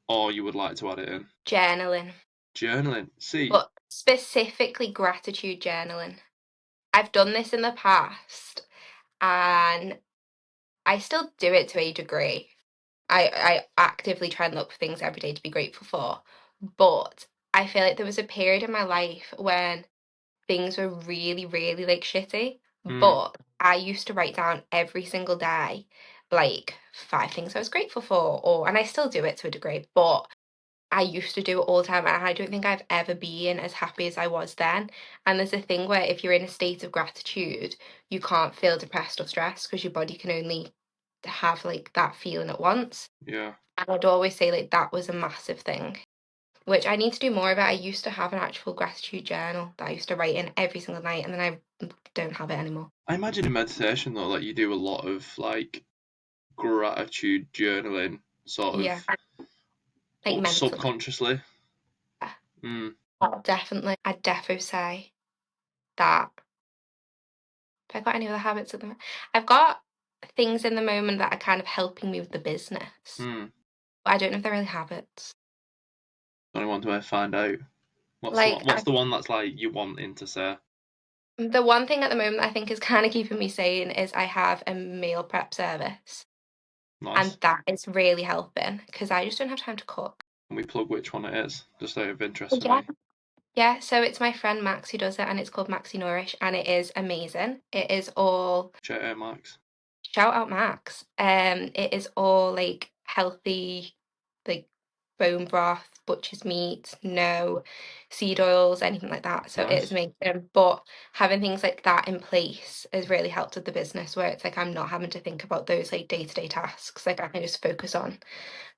or you would like to add it in. Journaling, Journaling. See, but specifically gratitude journaling. I've done this in the past and I still do it to a degree. I actively try and look for things every day to be grateful for. But I feel like there was a period in my life when things were really, really like shitty. mm, But I used to write down every single day like 5 things I was grateful for, or and I still do it to a degree, but I used to do it all the time, and I don't think I've ever been as happy as I was then. And there's a thing where if you're in a state of gratitude, you can't feel depressed or stressed because your body can only have like that feeling at once. yeah. And I'd always say like that was a massive thing, which I need to do more of it. I used to have an actual gratitude journal that I used to write in every single night, and then I don't have it anymore. I imagine in meditation though, like you do a lot of like gratitude journaling, sort Yeah, of like mentally. subconsciously. Yeah, Mm, definitely. I'd defo say that. Have I got any other habits at the moment? I've got things in the moment that are kind of helping me with the business. mm. But I don't know if they're really habits. Only want to find out. What's the one? Like What's the one that's like you wanting to say? the one thing at the moment I think is kind of keeping me sane is I have a meal prep service, and Nice. that is really helping because I just don't have time to cook. Can we plug which one it is? Just out of interest for Yeah. me. Yeah, so it's my friend Max who does it, and it's called Maxi Nourish, and it is amazing. It is all Check out Max. shout out Max. It is all like healthy, like bone broth, butcher's meat, no seed oils, anything like that. So it's Nice. amazing. But having things like that in place has really helped with the business where it's like I'm not having to think about those like day-to-day tasks. Like I can just focus on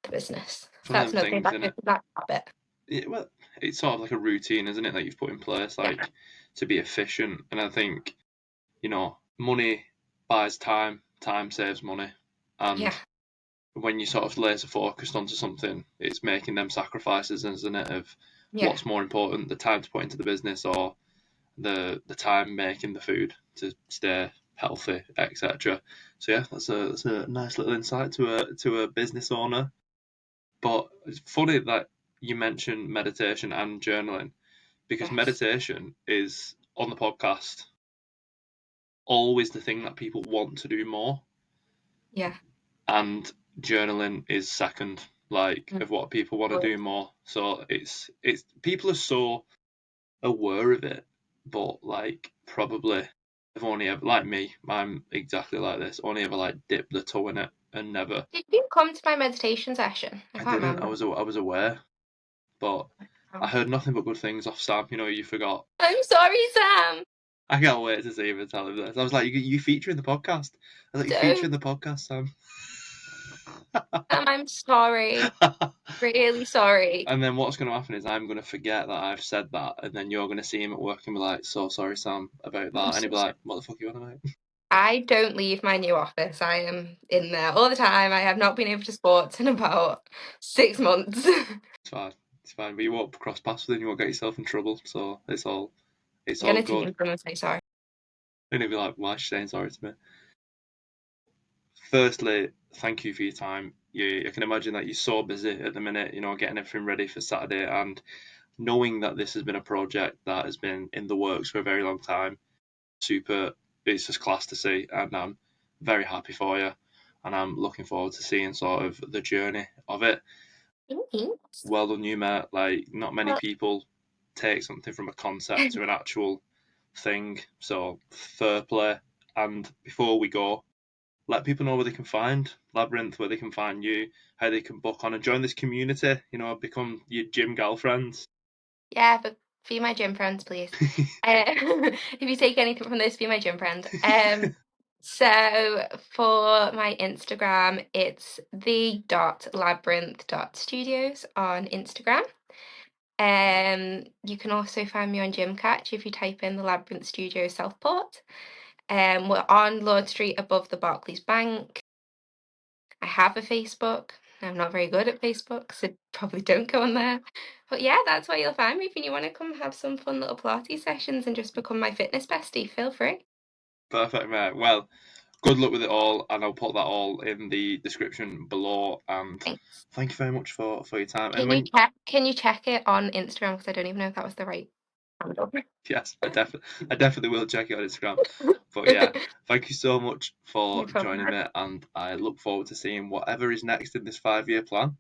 the business. So It's one of that's them another thing things, about isn't it? that habit. Yeah, well, it's sort of like a routine, isn't it, that you've put in place, Yeah. like to be efficient. And I think, money buys time, time saves money. Yeah. And when you sort of laser focused onto something, it's making them sacrifices, isn't it, of Yeah. what's more important, the time to put into the business or the time making the food to stay healthy, etc. So yeah, that's a nice little insight to a business owner. But it's funny that you mentioned meditation and journaling because Yes. meditation is on the podcast always the thing that people want to do more, Yeah. and journaling is second, like Mm. of what people want to do more. So it's people are so aware of it, but like probably have only ever like me, I'm exactly like this, only ever like dipped the toe in it and never. Did you come to my meditation session? I I can't didn't. remember. I was aware, but I Oh. heard nothing but good things off Sam. You forgot. I'm sorry, Sam. I can't wait to see him and tell him this. I was like, you feature in the podcast. I was like, you feature in Don't. the podcast, Sam. Sam, I'm sorry. Really sorry. And then what's going to happen is I'm going to forget that I've said that, and then you're going to see him at work and be like, "So sorry, Sam, about I'm that," and he'll so be sorry. like, "What the fuck are you on about?" I don't leave my new office. I am in there all the time. I have not been able to sports in about 6 months. It's fine. It's fine. But you won't cross paths with him. You won't get yourself in trouble. So it's I'm all gonna good. team them and say sorry. And he'll be like, "Why is she saying sorry to me?" Firstly, thank you for your time. I can imagine that you're so busy at the minute, getting everything ready for Saturday, and knowing that this has been a project that has been in the works for a very long time. Super, it's just class to see, and I'm very happy for you, and I'm looking forward to seeing sort of the journey of it. Thanks. Well done, you, mate. Like, not many Uh, people take something from a concept to an actual thing, so fair play. And before we go, let people know where they can find Labyrinth, where they can find you, how they can book on and join this community, become your gym girlfriends. yeah, but be my gym friends, please. If you take anything from this, be my gym friend. So for my Instagram, it's the.labyrinth.studios on Instagram. You can also find me on Gymcatch if you type in the Labyrinth Studio Southport. We're on Lord Street above the Barclays Bank. I have a Facebook. I'm not very good at Facebook, so probably don't go on there. But yeah, that's where you'll find me. If you want to come have some fun little Pilates sessions and just become my fitness bestie, feel free. Perfect, mate. Well, good luck with it all, and I'll put that all in the description below. And Thanks. thank you very much for your time. And Can you when check? Can you check it on Instagram? Because I don't even know if that was the right handle. yes, I definitely will check it on Instagram. But yeah, thank you so much No for problem. joining me, and I look forward to seeing whatever is next in this 5-year plan.